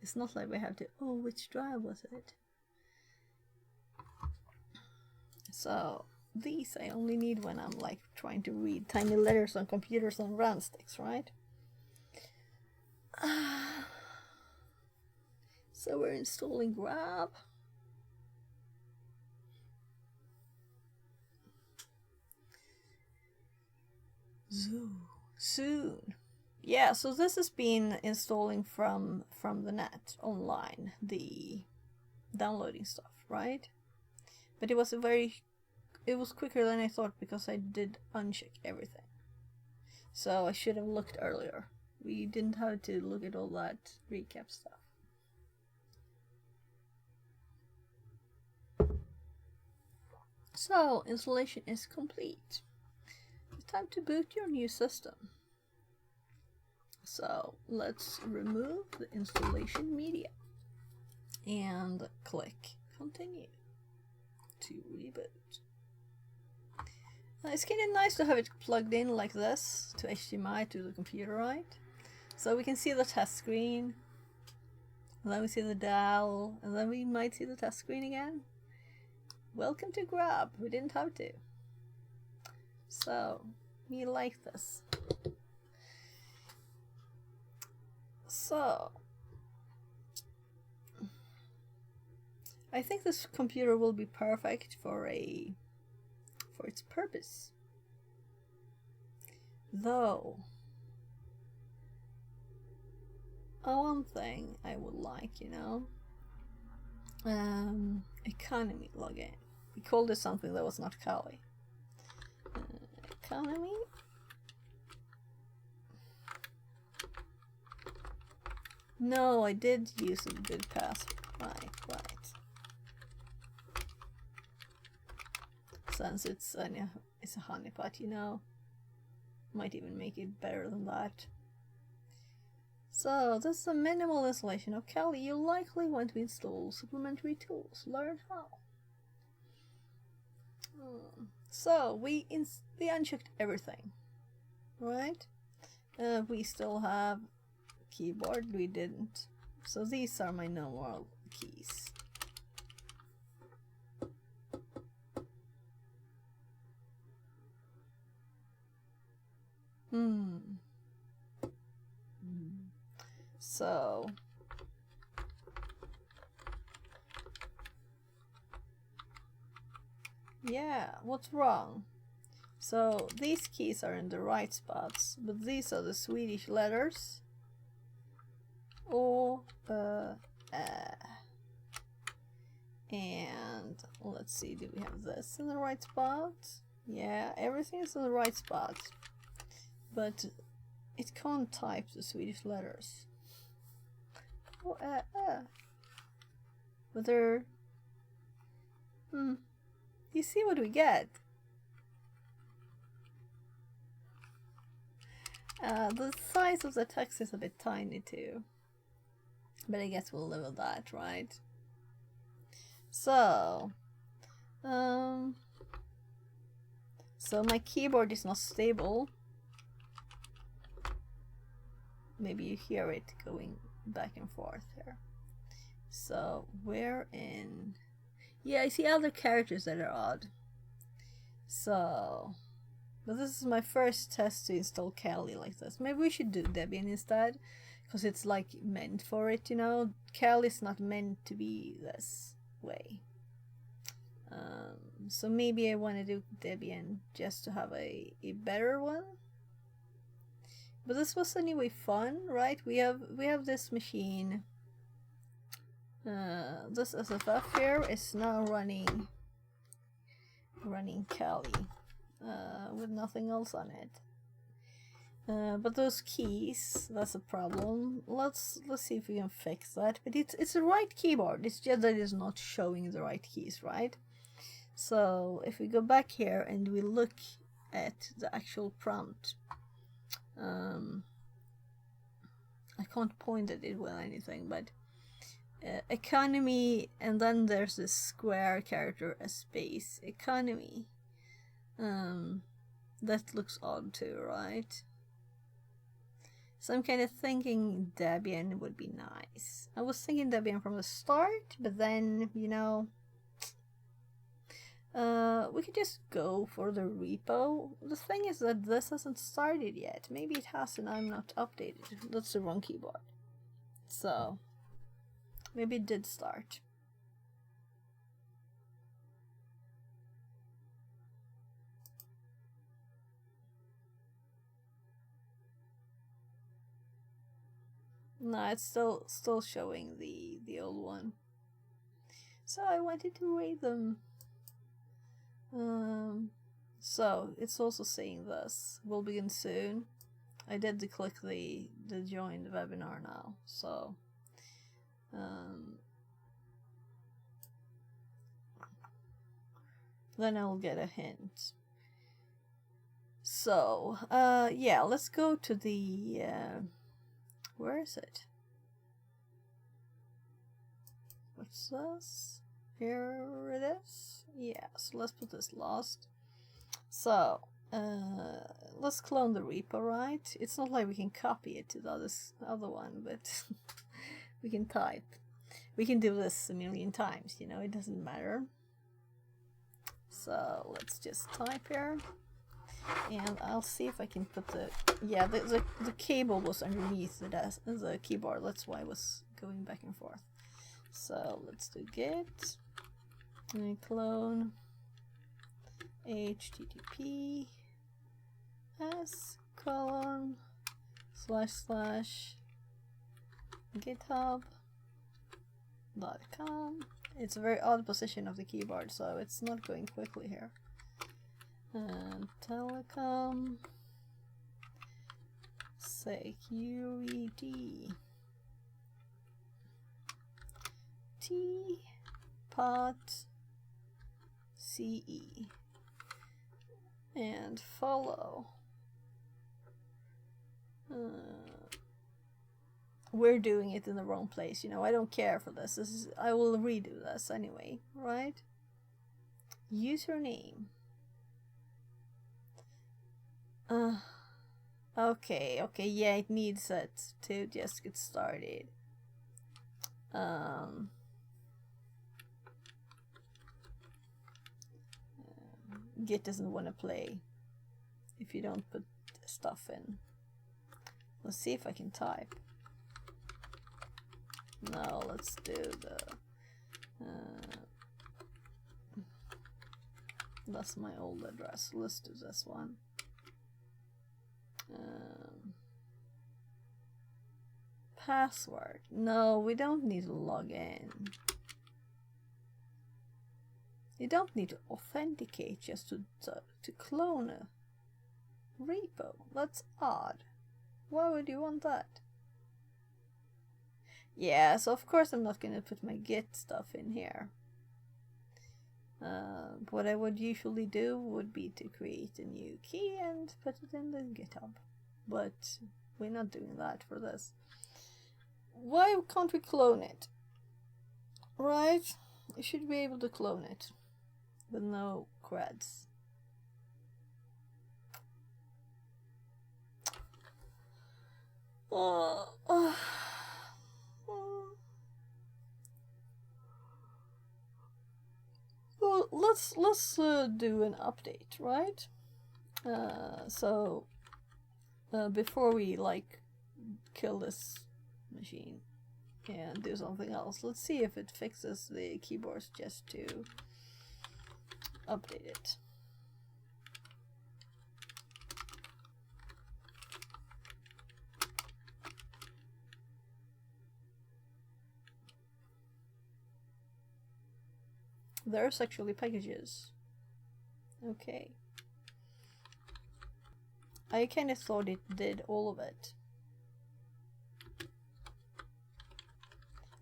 It's not like we have to, oh, which drive was it? So these I only need when I'm like trying to read tiny letters on computers on RAM sticks, right? So we're installing Grab. Soon. Yeah, so this has been installing from the net online, the downloading stuff, right? But it was quicker than I thought because I did uncheck everything. So I should have looked earlier. We didn't have to look at all that recap stuff. So installation is complete. It's time to boot your new system. So let's remove the installation media and click continue to reboot. It's kind of nice to have it plugged in like this to HDMI to the computer, right? So we can see the test screen, and then we see the dial, and then we might see the test screen again. Welcome to Grab. We didn't have to. So we like this. So I think this computer will be perfect for its purpose. Though one thing I would like, economy login. We called it something that was not Kali. Economy. No, I did use a good password. Right. Since it's a honeypot, might even make it better than that. So this is a minimal installation of Kali. You likely want to install supplementary tools. Learn how. So we unchecked everything, right? We still have keyboard. We didn't. So these are my normal keys. So yeah, what's wrong? So these keys are in the right spots, but these are the Swedish letters. And let's see, do we have this in the right spot? Yeah, everything is in the right spot, but it can't type the Swedish letters. But they're... You see what we get? The size of the text is a bit tiny too. But I guess we'll live with that, right? So... So my keyboard is not stable. Maybe you hear it going back and forth here. So we're in... Yeah, I see other characters that are odd. So... But this is my first test to install Kali like this. Maybe we should do Debian instead. Because it's like meant for it, Kali is not meant to be this way. So maybe I want to do Debian just to have a better one. But this was anyway fun, right? We have this machine. This SFF here is now running Kali with nothing else on it. But those keys, that's a problem. Let's see if we can fix that. But it's the right keyboard. It's just that it's not showing the right keys, right? So if we go back here and we look at the actual prompt, I can't point at it with anything, but economy, and then there's this square character, a space, economy. That looks odd too, right? So I'm kind of thinking Debian would be nice. I was thinking Debian from the start, but then, we could just go for the repo. The thing is that this hasn't started yet. Maybe it has and I'm not updated. That's the wrong keyboard. So, Maybe it did start. No, it's still showing the old one. So I wanted to read them. So it's also saying this will begin soon. I did click the join the webinar now, so then I'll get a hint. So yeah, let's go to the where is it? What's this? Here it is. Yeah, so let's put this last. So let's clone the repo, right? It's not like we can copy it to the other one, but we can type. We can do this a million times, you know, it doesn't matter. So let's just type here, and I'll see if I can put the cable was underneath the keyboard. That's why I was going back and forth. So let's do git and clone http //github.com. It's a very odd position of the keyboard, so it's not going quickly here. And telecom security T-pot CE and follow. We're doing it in the wrong place, you know. I don't care for this. I will redo this anyway, right? Username. Okay, yeah, it needs it to just get started. Git doesn't want to play if you don't put stuff in. Let's see if I can type. No, let's do the that's my old address. Let's do this one. Password. No, we don't need to log in. You don't need to authenticate just to clone a repo. That's odd. Why would you want that? Yeah, so of course I'm not going to put my Git stuff in here. What I would usually do would be to create a new key and put it in the GitHub. But we're not doing that for this. Why can't we clone it? Right? You should be able to clone it with no creds. Well, let's do an update, right? So before we kill this machine and do something else, let's see if it fixes the keyboards just to update it. There's actually packages. Okay. I kind of thought it did all of it.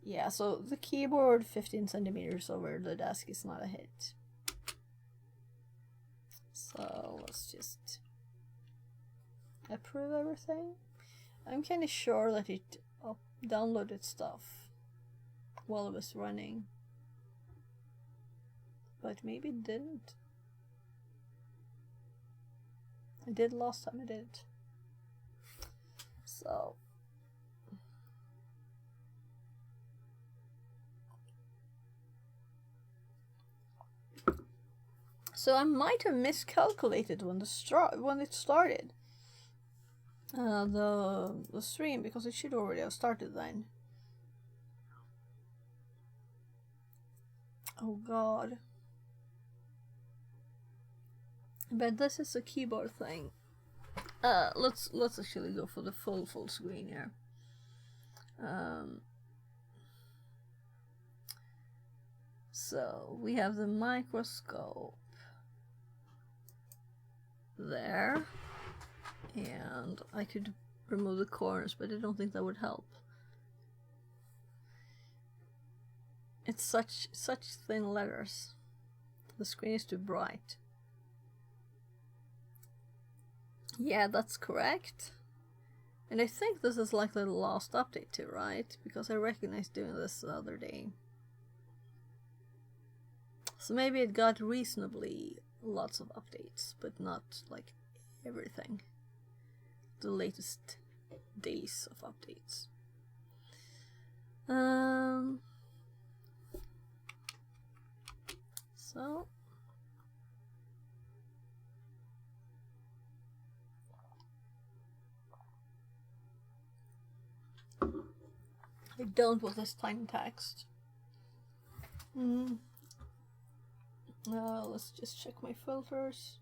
Yeah, so the keyboard 15 centimeters over the desk is not a hit. So let's just approve everything. I'm kind of sure that it downloaded stuff while it was running. But maybe it didn't. I did last time I did. So I might have miscalculated when it started the stream, because it should already have started then. Oh god. But this is a keyboard thing. Let's actually go for the full screen here. So we have the microscope there, and I could remove the corners, but I don't think that would help. It's such thin letters. The screen is too bright. Yeah, that's correct. And I think this is like the last update too, right? Because I recognized doing this the other day. So maybe it got reasonably lots of updates, but not like everything. The latest days of updates. So I don't want this tiny text. Let's just check my filters.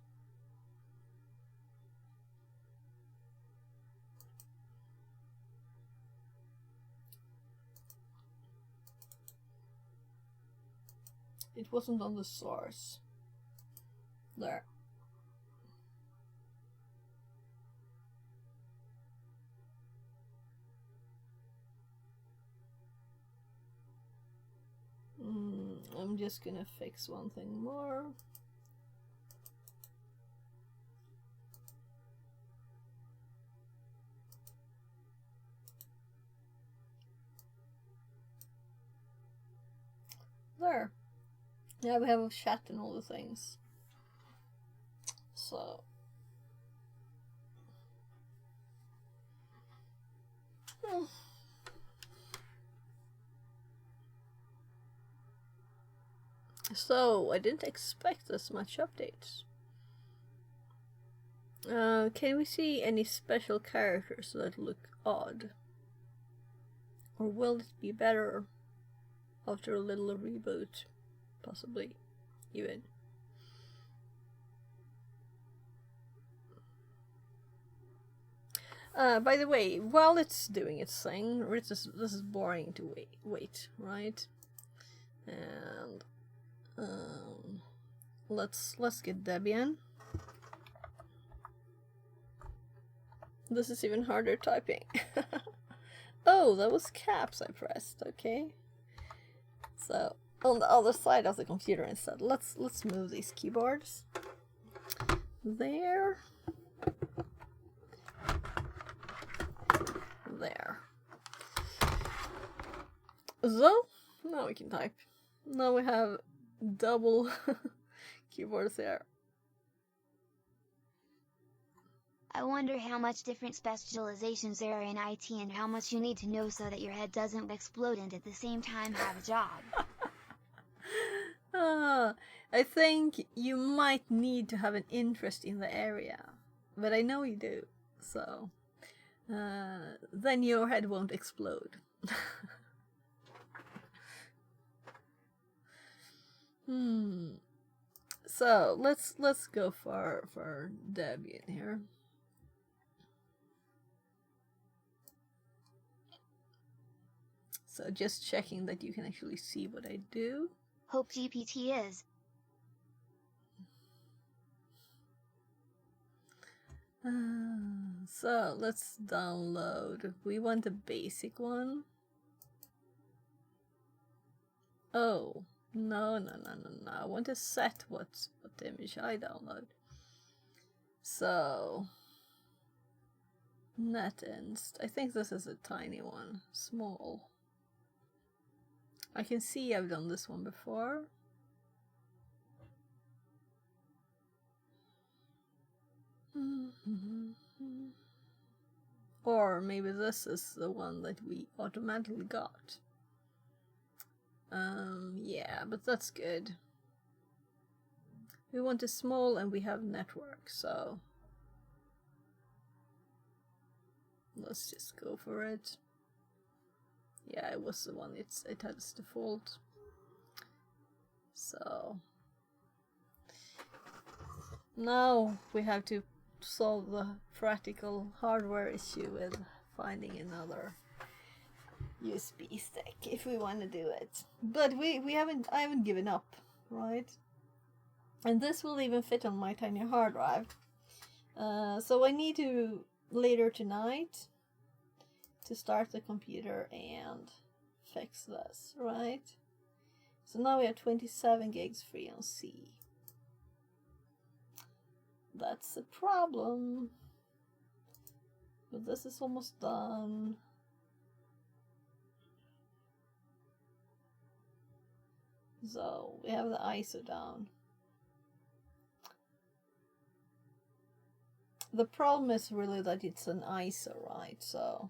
It wasn't on the source. There. I'm just gonna fix one thing more. There. Yeah, we have a chat and all the things. So. So, I didn't expect this much updates. Can we see any special characters that look odd? Or will it be better after a little reboot? Possibly, even. By the way, while it's doing its thing, this is boring to wait, right? And let's get Debian. This is even harder typing. Oh, that was caps I pressed. Okay. So on the other side of the computer instead. Let's move these keyboards. There. There. So now we can type. Now we have double keyboards there. I wonder how much different specializations there are in IT and how much you need to know so that your head doesn't explode and at the same time have a job. I think you might need to have an interest in the area, but I know you do, so then your head won't explode. So let's go for Debian here. So just checking that you can actually see what I do. Hope GPT is. So let's download. We want the basic one. Oh, no. I want to set what image I download. So NetInst. I think this is a tiny one, small. I can see I've done this one before. Or maybe this is the one that we automatically got. Yeah, but that's good. We want a small and we have network, so let's just go for it. Yeah, it was the one, it had its default. So now we have to solve the practical hardware issue with finding another USB stick if we want to do it. But I haven't given up, right? And this will even fit on my tiny hard drive. So I need to later tonight to start the computer and fix this, right? So now we have 27 gigs free on C. That's a problem. But this is almost done. So we have the ISO down. The problem is really that it's an ISO, right? So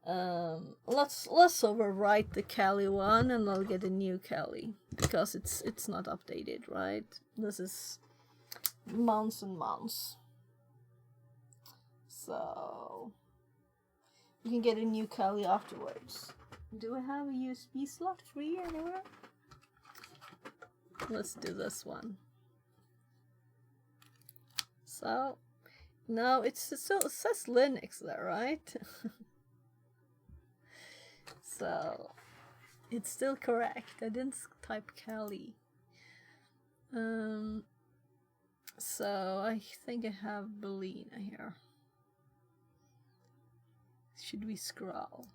let's overwrite the Kali one, and I'll get a new Kali because it's not updated, right? This is months and months. So you can get a new Kali afterwards. Do I have a USB slot free anywhere? Let's do this one. So no, it says Linux there, right? So it's still correct. I didn't type Kali. So I think I have Belina here. Should we scroll?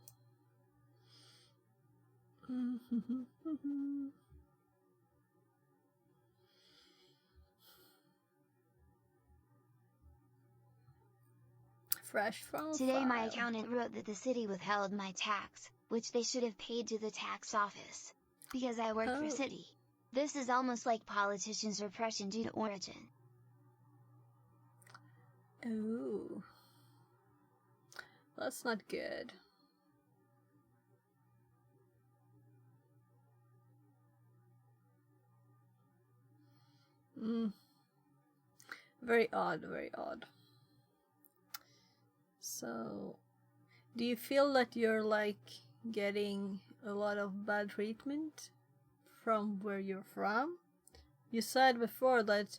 Fresh from Today file. my accountant wrote that the city withheld my tax, which they should have paid to the tax office. Because I work for city. This is almost like politicians' repression due to origin. Ooh. That's not good. Very odd, very odd. So, do you feel that you're like getting a lot of bad treatment from where you're from? You said before that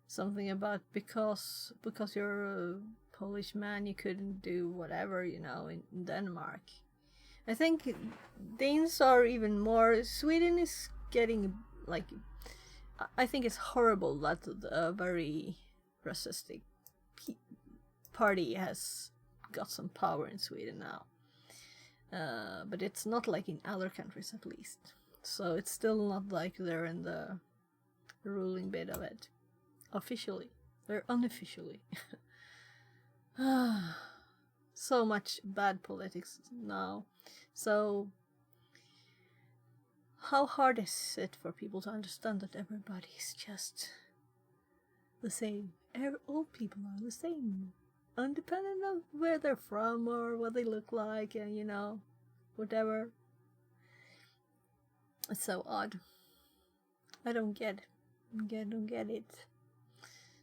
something about because you're a Polish man you couldn't do whatever, you know, in Denmark. I think Danes are even more. Sweden is getting like. I think it's horrible that the very racistic party has got some power in Sweden now. But it's not like in other countries, at least. So it's still not like they're in the ruling bit of it. Officially. They're unofficially. So much bad politics now. So how hard is it for people to understand that everybody is just the same? All people are the same, independent of where they're from or what they look like, and you know, whatever. It's so odd. I don't get it.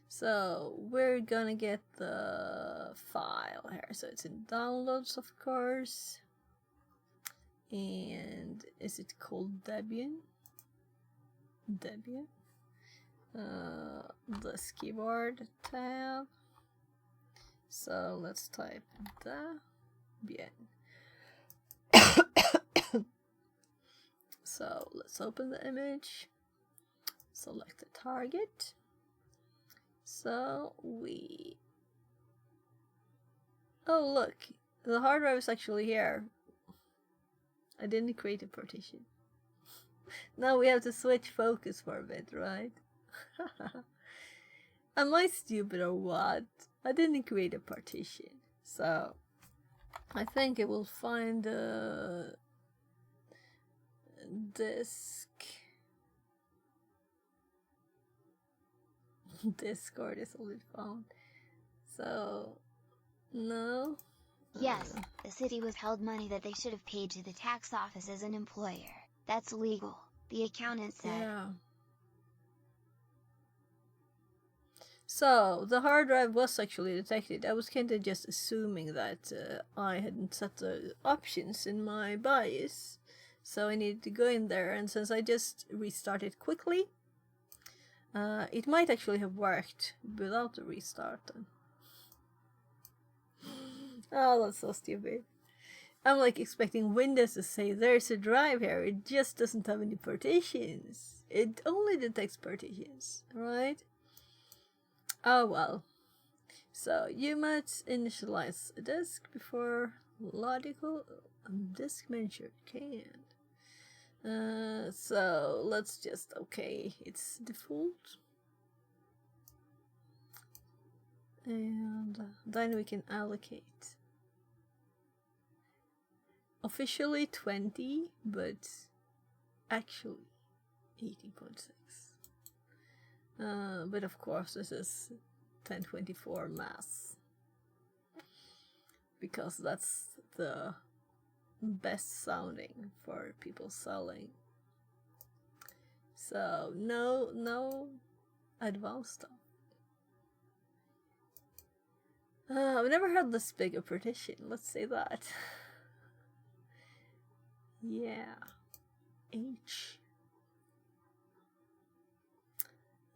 So we're gonna get the file here. So it's in downloads, of course. And is it called Debian? Debian. This keyboard tab. So let's type Debian. So let's open the image. Select the target. So we. Oh look, the hard drive is actually here. I didn't create a partition. Now we have to switch focus for a bit, right? Am I stupid or what? I didn't create a partition. So I think it will find the disk. Discord is all it found. So no. Yes, the city withheld money that they should have paid to the tax office as an employer. That's legal, the accountant said. Yeah. So the hard drive was actually detected. I was kind of just assuming that I hadn't set the options in my BIOS. So I needed to go in there, and since I just restarted quickly, it might actually have worked without the restart then. Oh, that's so stupid. I'm like expecting Windows to say there's a drive here, it just doesn't have any partitions. It only detects partitions, right? Oh well. So you must initialize a disk before logical disk manager can. So let's just, okay, it's default. And then we can allocate. Officially 20, but actually 18.6. But of course this is 1024 mass. Because that's the best sounding for people selling. So no advanced stuff. I've never had this big a partition, let's say that. Yeah. H.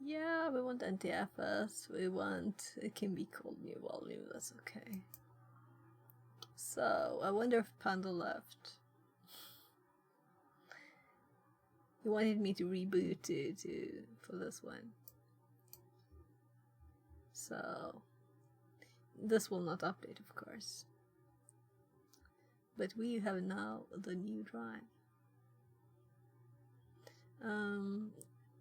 Yeah, we want NTFS, we want, it can be called new volume, that's okay. So, I wonder if Panda left. He wanted me to reboot for this one. So, this will not update, of course. But we have now the new drive.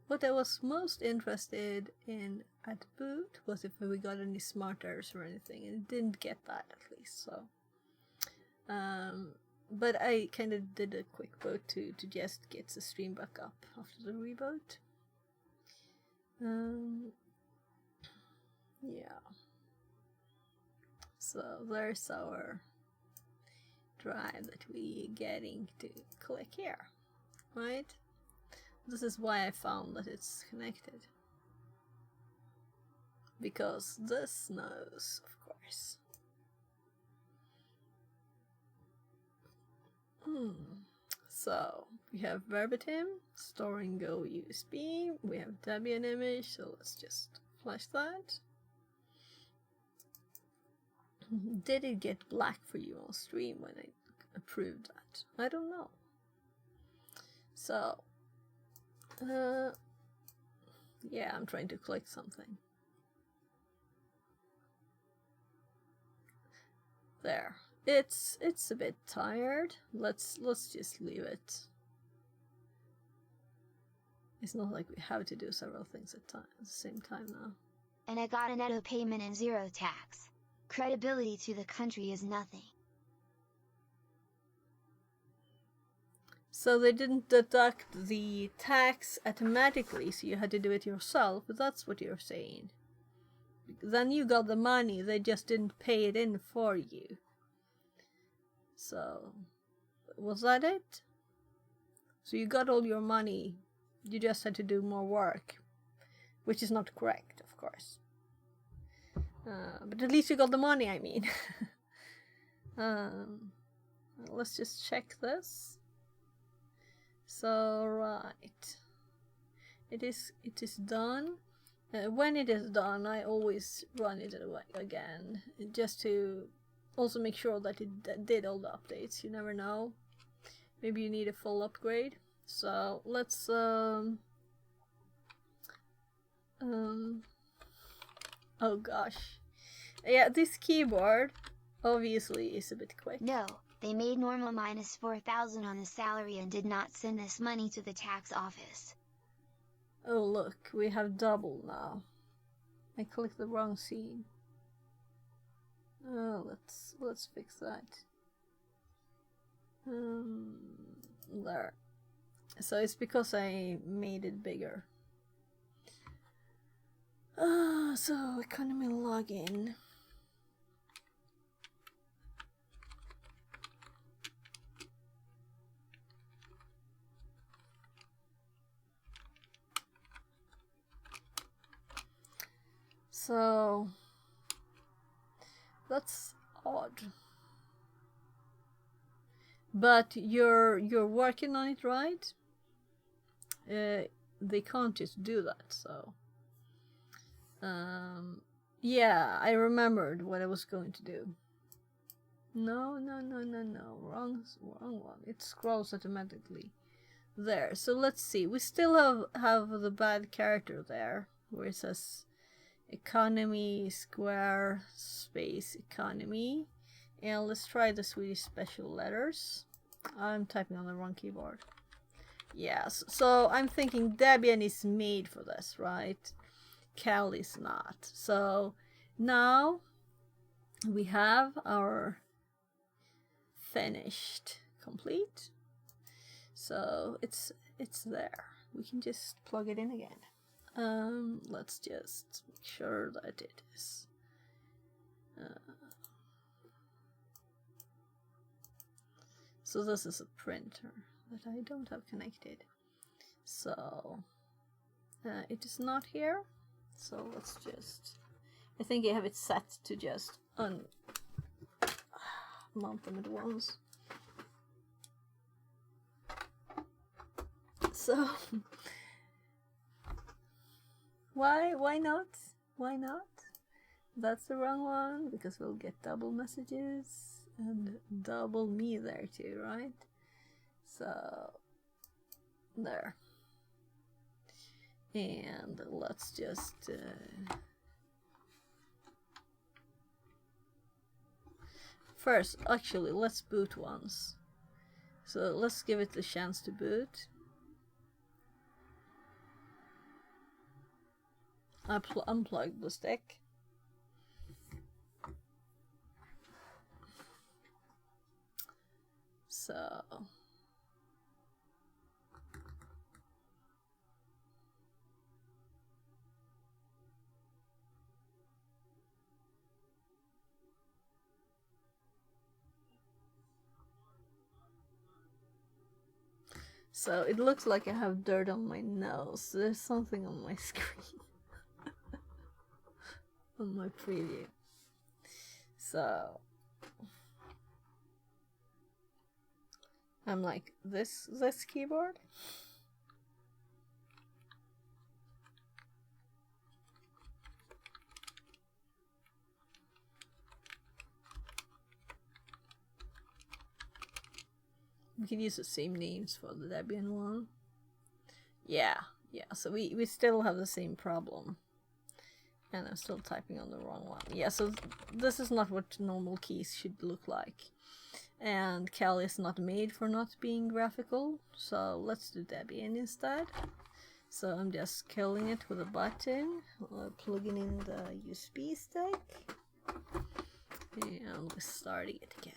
What I was most interested in at boot was if we got any smart errors or anything, and it didn't get that at least, so. But I kind of did a quick boot to just get the stream back up after the reboot. Yeah. So there's our drive that we're getting to click here, right? This is why I found that it's connected. Because this knows, of course. So we have verbatim, store and go USB, we have Debian image, so let's just flash that. Did it get black for you on stream when I approved that? I don't know. So, yeah, I'm trying to click something. There. It's a bit tired. Let's just leave it. It's not like we have to do several things at the same time now. And I got a netto payment and zero tax. Credibility to the country is nothing. So they didn't deduct the tax automatically, so you had to do it yourself. That's what you're saying. Then you got the money, they just didn't pay it in for you. So, was that it? So you got all your money, you just had to do more work, which is not correct, of course. But at least you got the money, I mean. Let's just check this. So, right. It is done. When it is done, I always run it again, just to also make sure that it did all the updates. You never know. Maybe you need a full upgrade. So let's oh gosh. Yeah, this keyboard obviously is a bit quick. No, they made normal minus 4,000 on the salary and did not send this money to the tax office. Oh look, we have double now. I clicked the wrong scene. Oh, let's fix that. There. So it's because I made it bigger. So economy login. So that's odd. But you're working on it, right? They can't just do that, so yeah, I remembered what I was going to do. No, wrong one. It scrolls automatically. There, so let's see, we still have the bad character there, where it says economy, square, space, economy. And let's try the Swedish special letters. I'm typing on the wrong keyboard. Yes, so I'm thinking Debian is made for this, right? Cal is not. So now we have our finished complete. So it's there. We can just plug it in again. Let's just make sure that it is. So this is a printer that I don't have connected. So it is not here. So let's just. I think I have it set to just mount them at once. So why not? Why not? That's the wrong one, because we'll get double messages and double me there too, right? So there. And let's just first, actually, let's boot once. So let's give it the chance to boot. I unplugged the stick. So it looks like I have dirt on my nose. There's something on my screen. On my preview. So I'm like, this keyboard? We can use the same names for the Debian one. Yeah, so we still have the same problem. And I'm still typing on the wrong one. Yeah, so this is not what normal keys should look like. And Cal is not made for not being graphical, so let's do Debian instead. So I'm just killing it with a button, plugging in the USB stick, and we're starting it again.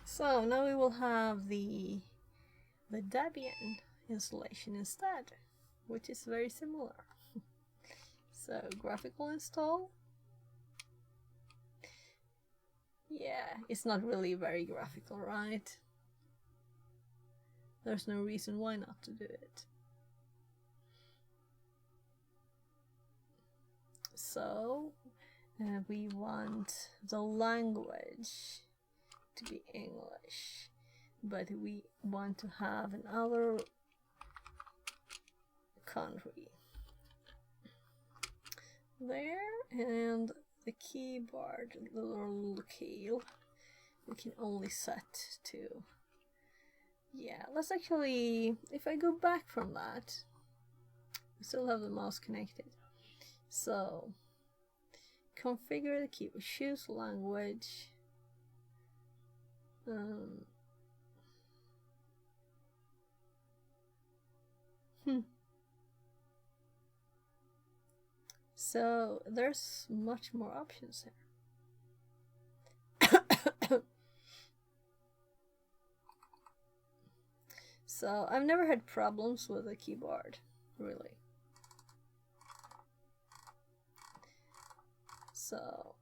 So now we will have the Debian installation instead, which is very similar. So graphical install. Yeah, it's not really very graphical, right? There's no reason why not to do it. So we want the language to be English, but we want to have another country there, and the keyboard, the locale, we can only set to. Yeah, let's actually, if I go back from that, we still have the mouse connected. So configure the keyboard, choose language. So there's much more options here. So I've never had problems with the keyboard, really. So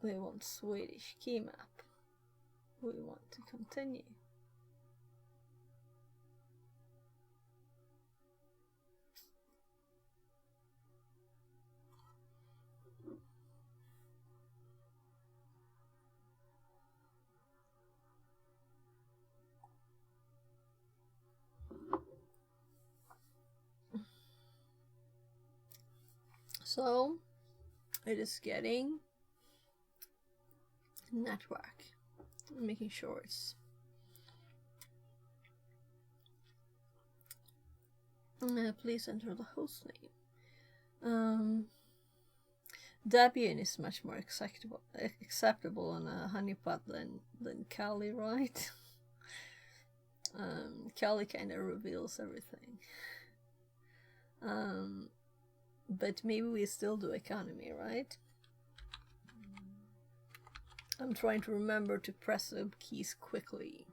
we want Swedish key map. We want to continue. So it is getting network, making sure it's please enter the host name. Debian is much more acceptable on a Honeypot than Kali, right? Kali kind of reveals everything. But maybe we still do economy, right? I'm trying to remember to press the keys quickly.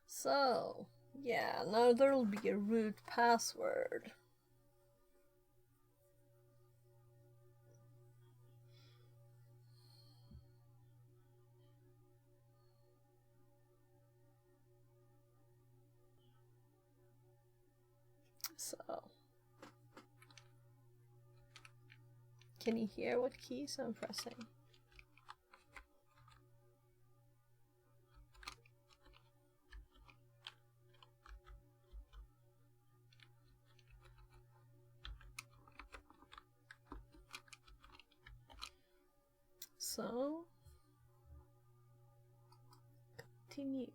So, yeah, now there'll be a root password. So, can you hear what keys I'm pressing? So, continue.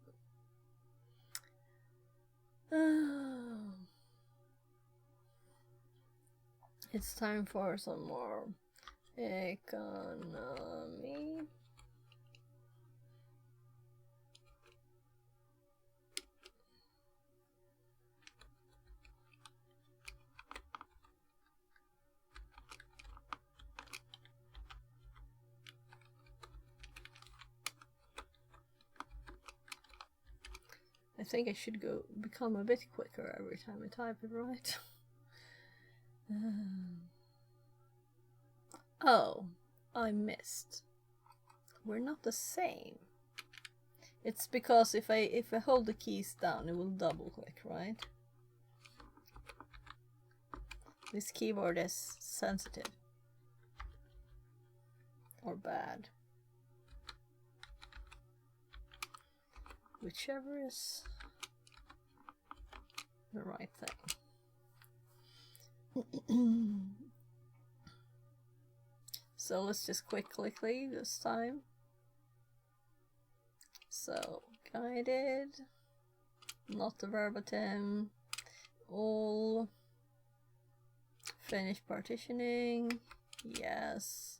It's time for some more economy. I think I should become a bit quicker every time I type it, right? Oh, I missed. We're not the same. It's because if I hold the keys down, it will double click, right? This keyboard is sensitive. Or bad. Whichever is the right thing. So let's just quickly this time. So guided, not the verbatim, all, finish partitioning, yes.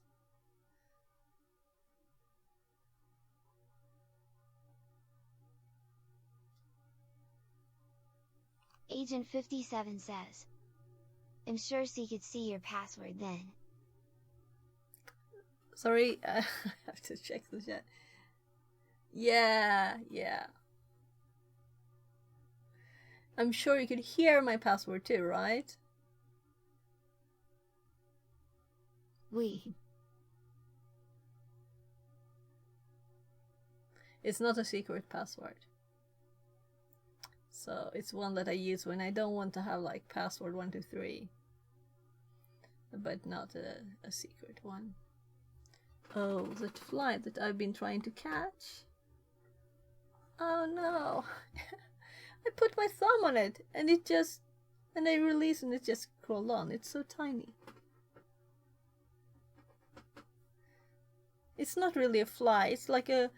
Agent 57 says, I'm sure she could see your password then. Sorry, I have to check the chat. Yeah. I'm sure you could hear my password too, right? We. It's not a secret password. So it's one that I use when I don't want to have like password 123. But not a secret one. Oh, that fly that I've been trying to catch. Oh no. I put my thumb on it and I release and it just crawled on. It's so tiny. It's not really a fly. It's like a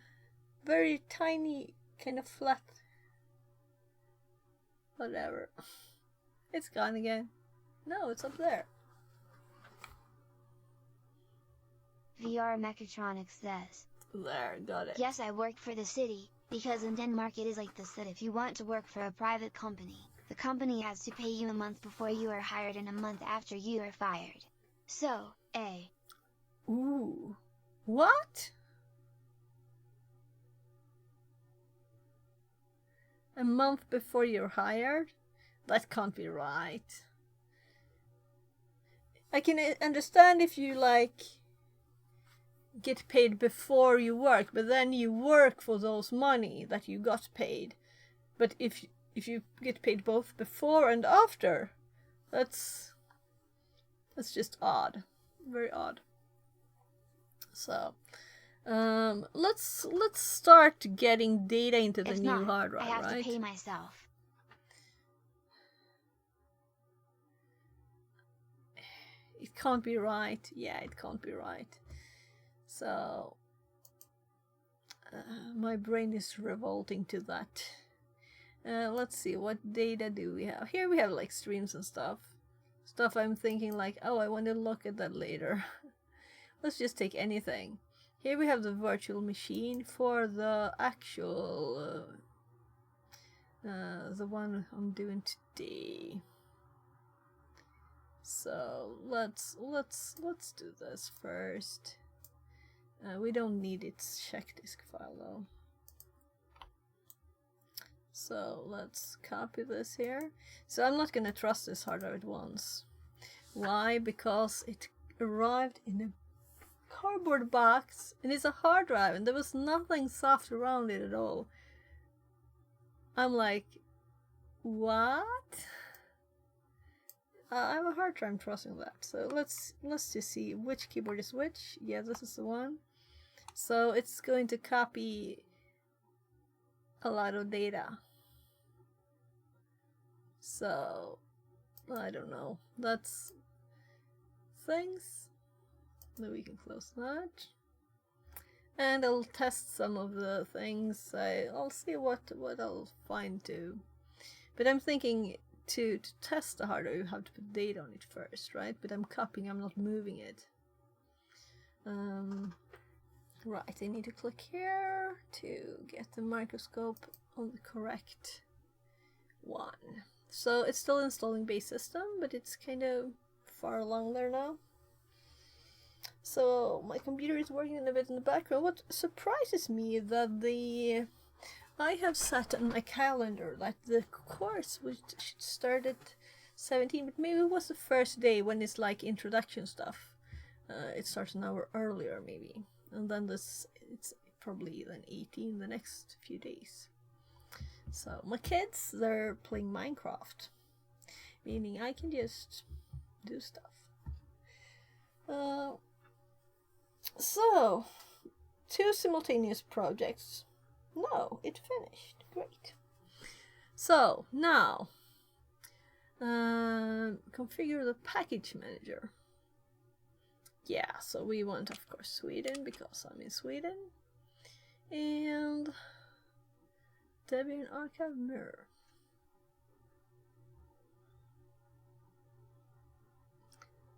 very tiny kind of flat. Whatever. It's gone again. No, it's up there. VR Mechatronics says. There, got it. Yes, I work for the city, because in Denmark it is like this that if you want to work for a private company, the company has to pay you a month before you are hired and a month after you are fired. So, Ooh. What? A month before you're hired? That can't be right. I can understand if you like get paid before you work, but then you work for those money that you got paid. But if you get paid both before and after, that's just odd. Very odd. So Let's start getting data into the If new not, hard I drive, have right? to pay myself. It can't be right. Yeah, it can't be right. So my brain is revolting to that. Let's see, what data do we have? Here we have like streams and stuff. Stuff I'm thinking like, oh, I want to look at that later. Let's just take anything. Here we have the virtual machine for the actual, the one I'm doing today. So let's do this first. We don't need its check disk file though. So let's copy this here. So I'm not gonna trust this hard drive at once. Why? Because it arrived in a cardboard box and it's a hard drive and there was nothing soft around it at all. I'm like, what? I have a hard time trusting that. So let's just see which keyboard is which. Yeah, this is the one. So it's going to copy a lot of data. So I don't know. That's things. Then we can close that. And I'll test some of the things. I'll see what I'll find too. But I'm thinking to test the hardware, you have to put data on it first, right? But I'm copying, I'm not moving it. Right, I need to click here to get the microscope on the correct one. So it's still installing base system, but it's kind of far along there now. So my computer is working a bit in the background. What surprises me is that I have set on my calendar that the course which should start at 17, but maybe it was the first day when it's like introduction stuff. It starts an hour earlier maybe, and then it's probably then 18 the next few days. So my kids, they're playing Minecraft, meaning I can just do stuff. So 2 simultaneous projects. No, it finished. Great. So now configure the package manager. Yeah, so we want of course Sweden because I'm in Sweden. And Debian Archive Mirror.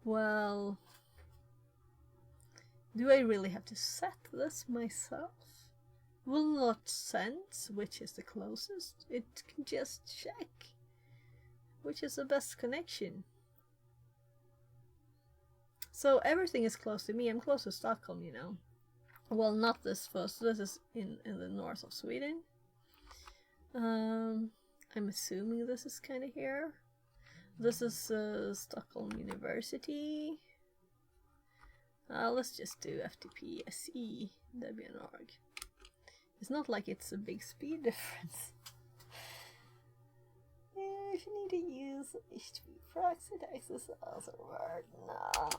Well, do I really have to set this myself? Will not sense which is the closest. It can just check which is the best connection. So everything is close to me. I'm close to Stockholm, you know. Well, not this first. This is in the north of Sweden. I'm assuming this is kind of here. This is Stockholm University. Let's just do FTP SE Debian.org. It's not like it's a big speed difference. If you need to use HTTP proxy to access the other word, no.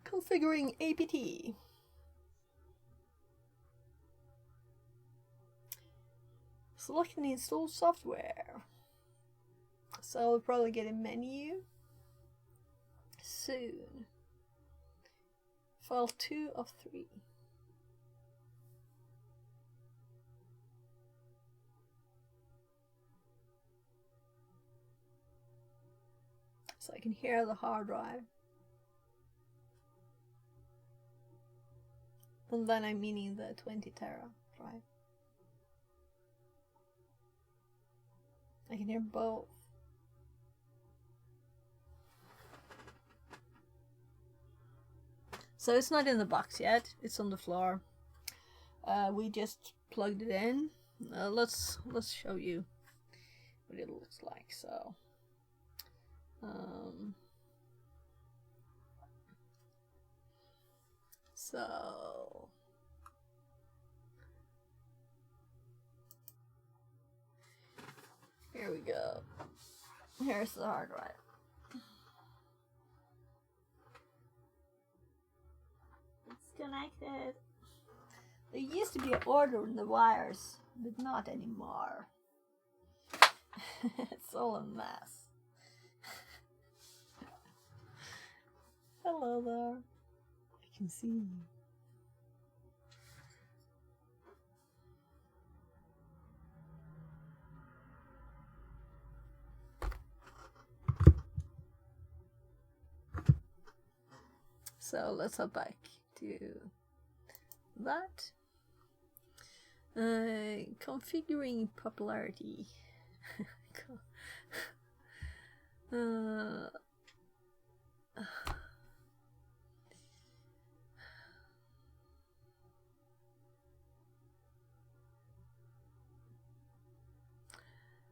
Configuring APT. Select and install software. So I'll probably get a menu soon. File 2 of 3. So I can hear the hard drive. And then I'm meaning the 20 tera drive. I can hear both. So it's not in the box yet, it's on the floor. We just plugged it in. Let's show you what it looks like. So here we go. Here's the hard drive. It's connected. There used to be an order in the wires, but not anymore. It's all a mess. Hello there. I can see you. So let's hop back to that. Configuring popularity.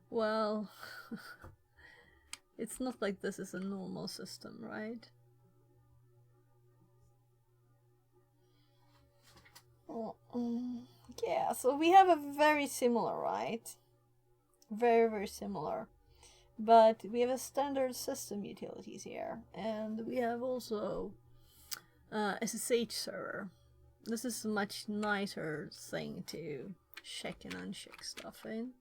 Well, it's not like this is a normal system, right? Yeah, so we have a very similar, right? Very, very similar. But we have a standard system utilities here. And we have also SSH server. This is a much nicer thing to check and uncheck stuff in.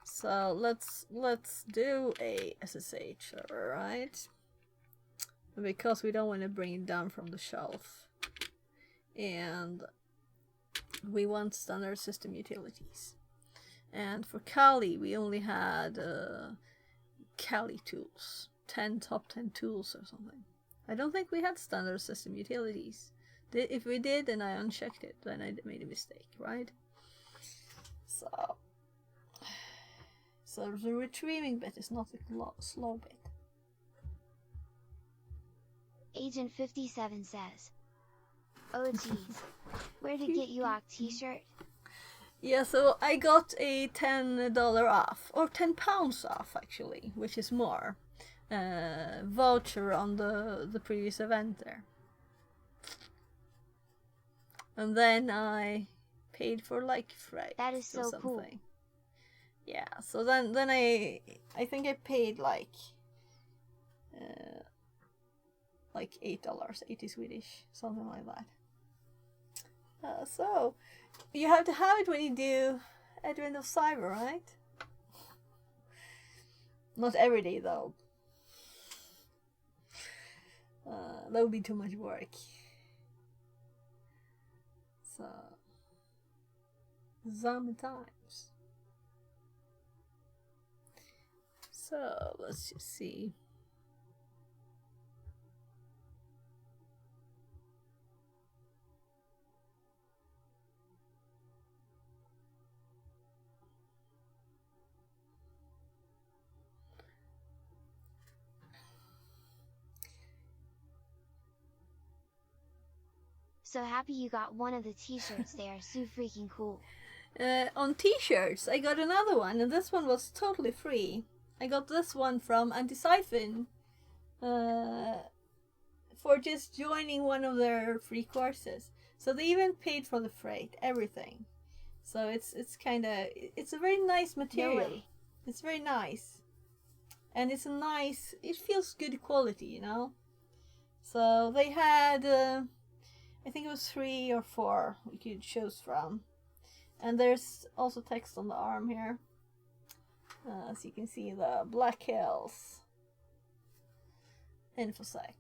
So let's do a SSH server, right? Because we don't want to bring it down from the shelf. And we want standard system utilities. And for Kali, we only had Kali tools, top 10 tools or something. I don't think we had standard system utilities. If we did, and I unchecked it, then I made a mistake, right? So the retrieving bit is not the slow bit. Agent 57 says, "Oh geez, where'd it get you a t-shirt?" Yeah, so I got a $10 off, or £10 off actually, which is more, voucher on the previous event there. And then I paid for like freight. That is so cool. Yeah, so then I think I paid like $8, 80 Swedish, something like that. So you have to have it when you do Advent of Cyber, right? Not every day though. That would be too much work. So sometimes. So let's just see. So happy you got one of the t-shirts. They are so freaking cool. On t-shirts, I got another one, and this one was totally free. I got this one from Anti-Siphon for just joining one of their free courses. So they even paid for the freight, everything. So it's a very nice material. No, it's very nice, and it's a nice. It feels good quality, you know. So they had, I think it was 3 or 4 we could choose from, and there's also text on the arm here. As you can see, the Black Hills InfoSec.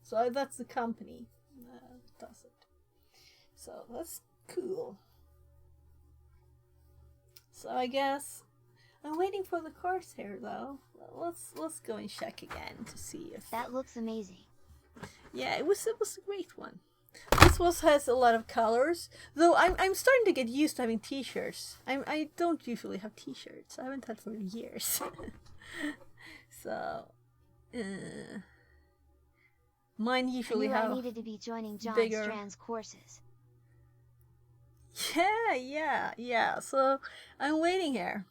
So that's the company that does it. So that's cool. So I guess I'm waiting for the course here, though. Let's go and check again to see if that looks amazing. Yeah, it was a great one. This has a lot of colors, though I'm starting to get used to having t-shirts. I don't usually have t-shirts. I haven't had for years. So mine usually have I needed to be joining John bigger... Strand's courses. Yeah. So I'm waiting here.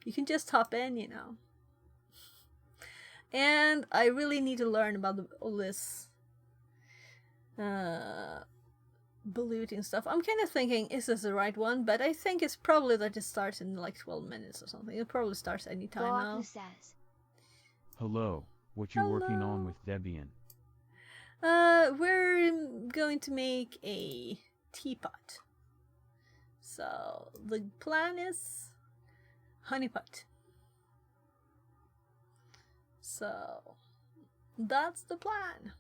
You can just hop in, you know. And I really need to learn about all this ballooning stuff. I'm kind of thinking, is this the right one? But I think it's probably that it starts in like 12 minutes or something. It probably starts anytime now. Says, "Hello, what you working on with Debian?" We're going to make a teapot. So the plan is Honeypot. So that's the plan.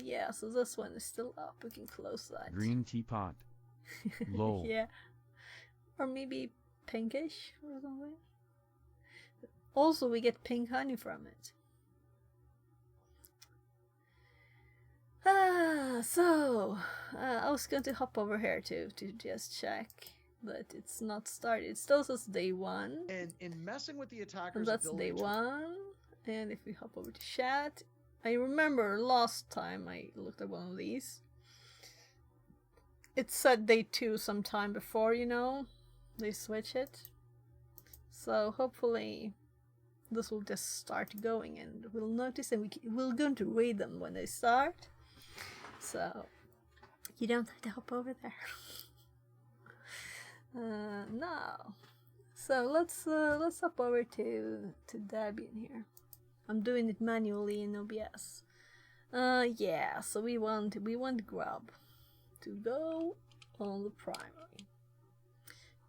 Yeah, so this one is still up. We can close that. Green teapot. Lol. Yeah. Or maybe pinkish or something. Also, we get pink honey from it. So I was going to hop over here to just check that it's not started. It still says day 1. And in messing with the And attacker's that's ability day to 1. And if we hop over to chat, I remember last time I looked at one of these, it said day 2 sometime before, you know, they switch it. So hopefully this will just start going and we'll notice, and we're going to read them when they start. So you don't have to hop over there. No. So let's hop over to Debian here. I'm doing it manually in OBS. Yeah. So we want grub to go on the primary,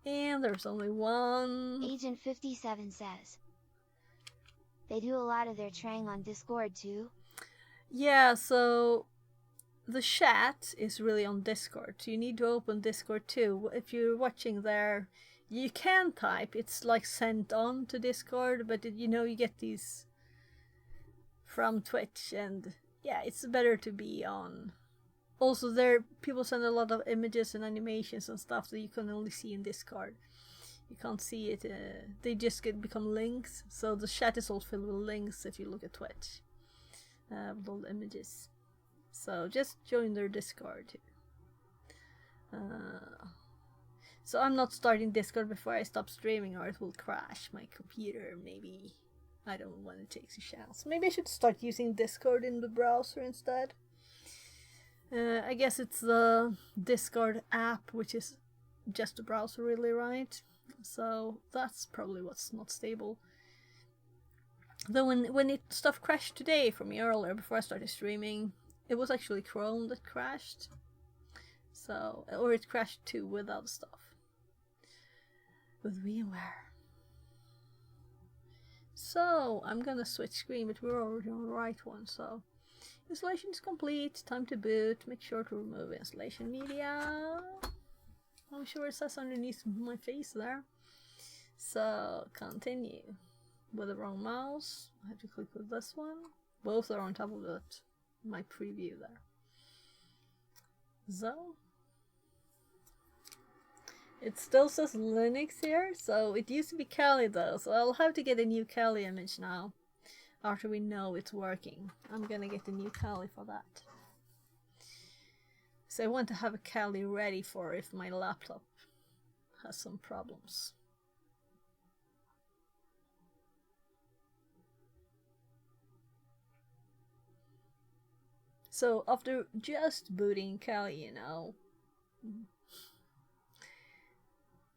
and there's only one. Agent 57 says they do a lot of their trying on Discord too. Yeah. So the chat is really on Discord, so you need to open Discord too. If you're watching there, you can type, it's like sent on to Discord, but you know, you get these from Twitch, and yeah, it's better to be on. Also, there people send a lot of images and animations and stuff that you can only see in Discord. You can't see it, they just become links, so the chat is all filled with links if you look at Twitch, with all the images. So just join their Discord. So I'm not starting Discord before I stop streaming, or it will crash my computer. Maybe I don't want to take a chance. Maybe I should start using Discord in the browser instead. I guess it's the Discord app, which is just a browser, really, right? So that's probably what's not stable. Though when stuff crashed today for me earlier before I started streaming, it was actually Chrome that crashed. So, or it crashed too with other stuff. With VMware. So, I'm gonna switch screen, but we're already on the right one, so. Installation is complete, time to boot. Make sure to remove installation media. I'm sure it says underneath my face there. So, continue. With the wrong mouse, I have to click with this one. Both are on top of it. My preview there. So it still says Linux here, so it used to be Kali though, so I'll have to get a new Kali image now after we know it's working. I'm gonna get a new Kali for that. So I want to have a Kali ready for if my laptop has some problems. So after just booting Kali, you know,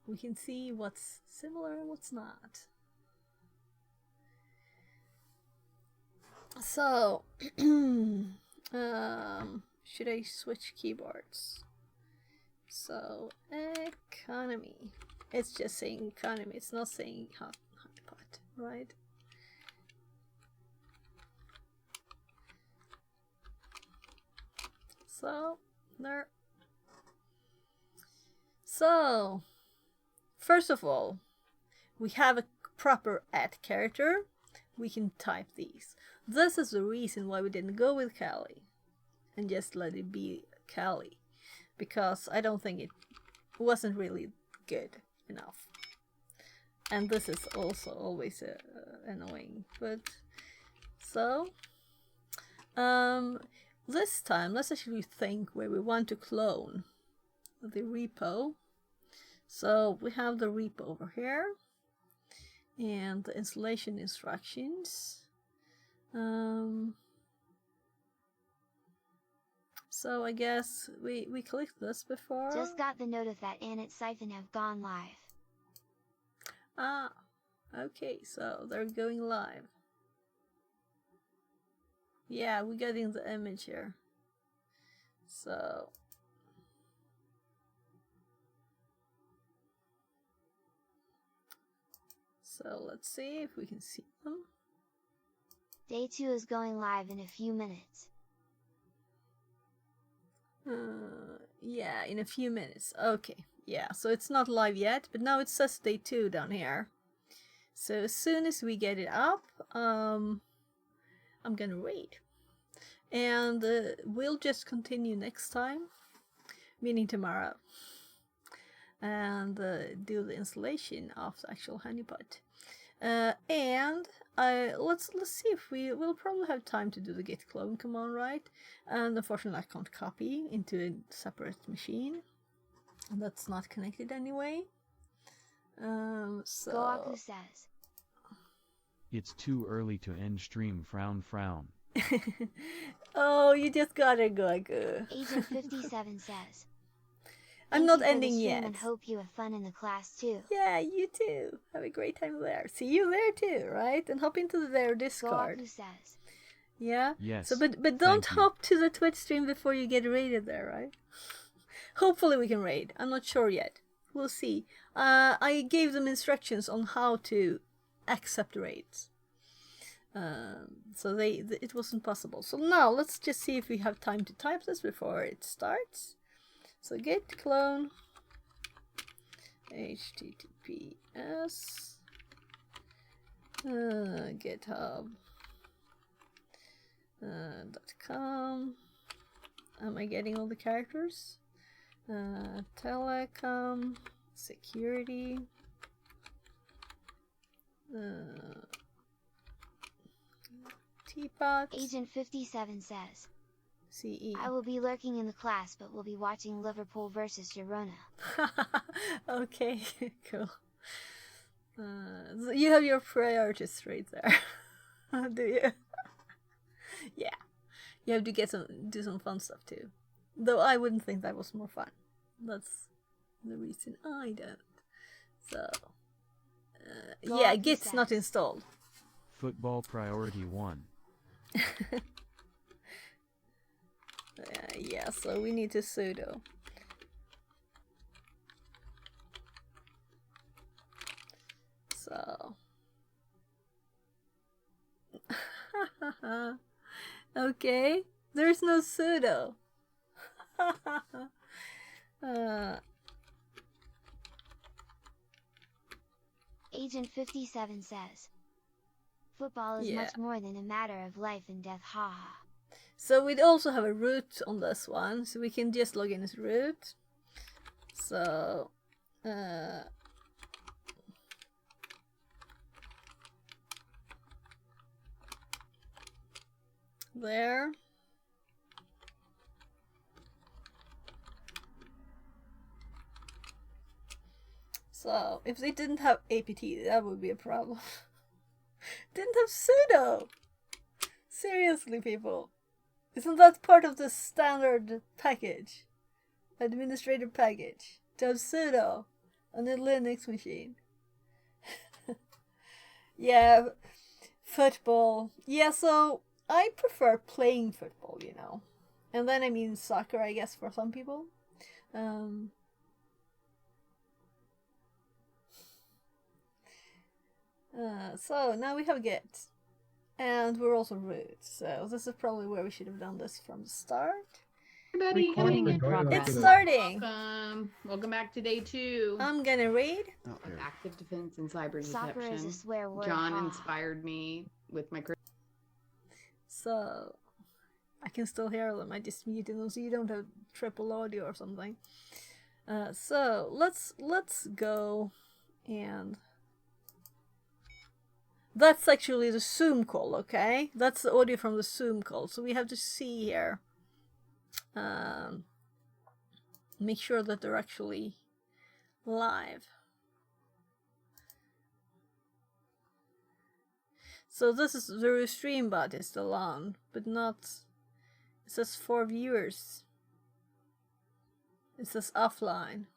we can see what's similar and what's not. So, should I switch keyboards? So, economy. It's just saying economy, it's not saying Honeypot, right? So, there. So, first of all, we have a proper @ character. We can type these. This is the reason why we didn't go with Kali and just let it be Kali, because I don't think it wasn't really good enough. And this is also always annoying. But so, this time, let's actually think where we want to clone the repo. So we have the repo over here, and the installation instructions. So I guess we clicked this before. Just got the notice that Anit Siphon have gone live. Ah, okay, so they're going live. Yeah, we're getting the image here. So let's see if we can see them. Day 2 is going live in a few minutes. Yeah, in a few minutes. Okay, yeah, so it's not live yet, but now it says day 2 down here. So as soon as we get it up, I'm gonna read. And we'll just continue next time, meaning tomorrow, and do the installation of the actual Honeypot. And let's see if we'll probably have time to do the git clone command, right? And unfortunately I can't copy into a separate machine, and that's not connected anyway. So Goaku says. It's too early to end stream. Frown frown. Oh, you just got it, Goaku. Agent 57 says. I'm Thank not you for the ending stream yet. and hope you have fun in the class too. Yeah, you too. Have a great time there. See you there too, right? And hop into their Discord. Goaku says. Yeah? Yes. So, but don't thank you. hop to the Twitch stream before you get raided there, right? Hopefully we can raid. I'm not sure yet. We'll see. I gave them instructions on how to accept raids. So it wasn't possible. So now let's just see if we have time to type this before it starts. So git clone https github.com. Am I getting all the characters? Telecom, security, Teapot, Agent 57 says. CE. I will be lurking in the class but will be watching Liverpool versus Girona. Okay, cool. So you have your priorities right there. Do you? Yeah. You have to do some fun stuff too. Though I wouldn't think that was more fun. That's the reason I don't. So yeah, Git's not installed. Football priority 1. Yeah, so we need to sudo. So okay, there's no sudo. Agent 57 says. Football is Yeah. much more than a matter of life and death, haha. So we'd also have a root on this one, so we can just log in as root. So there. So if they didn't have apt, that would be a problem. Didn't have sudo. Seriously, people. Isn't that part of the standard package? Administrator package. To have sudo on a Linux machine. Yeah, football. Yeah, so I prefer playing football, you know. And then I mean soccer, I guess, for some people. So now we have git. And we're also root. So this is probably where we should have done this from the start. Everybody, Recording in progress. It's starting. Welcome back to day 2 I'm gonna read. Oh, of here. active defense and cyber Soccer is a deception. swear word. John haha. inspired me with my So I can still hear them. I just muted them so you don't have triple audio or something. So let's go, and that's actually the Zoom call, okay? That's the audio from the Zoom call. So we have to see here. Make sure that they're actually live. So this is the stream bot is still on, but not. It says 4 viewers. It says offline.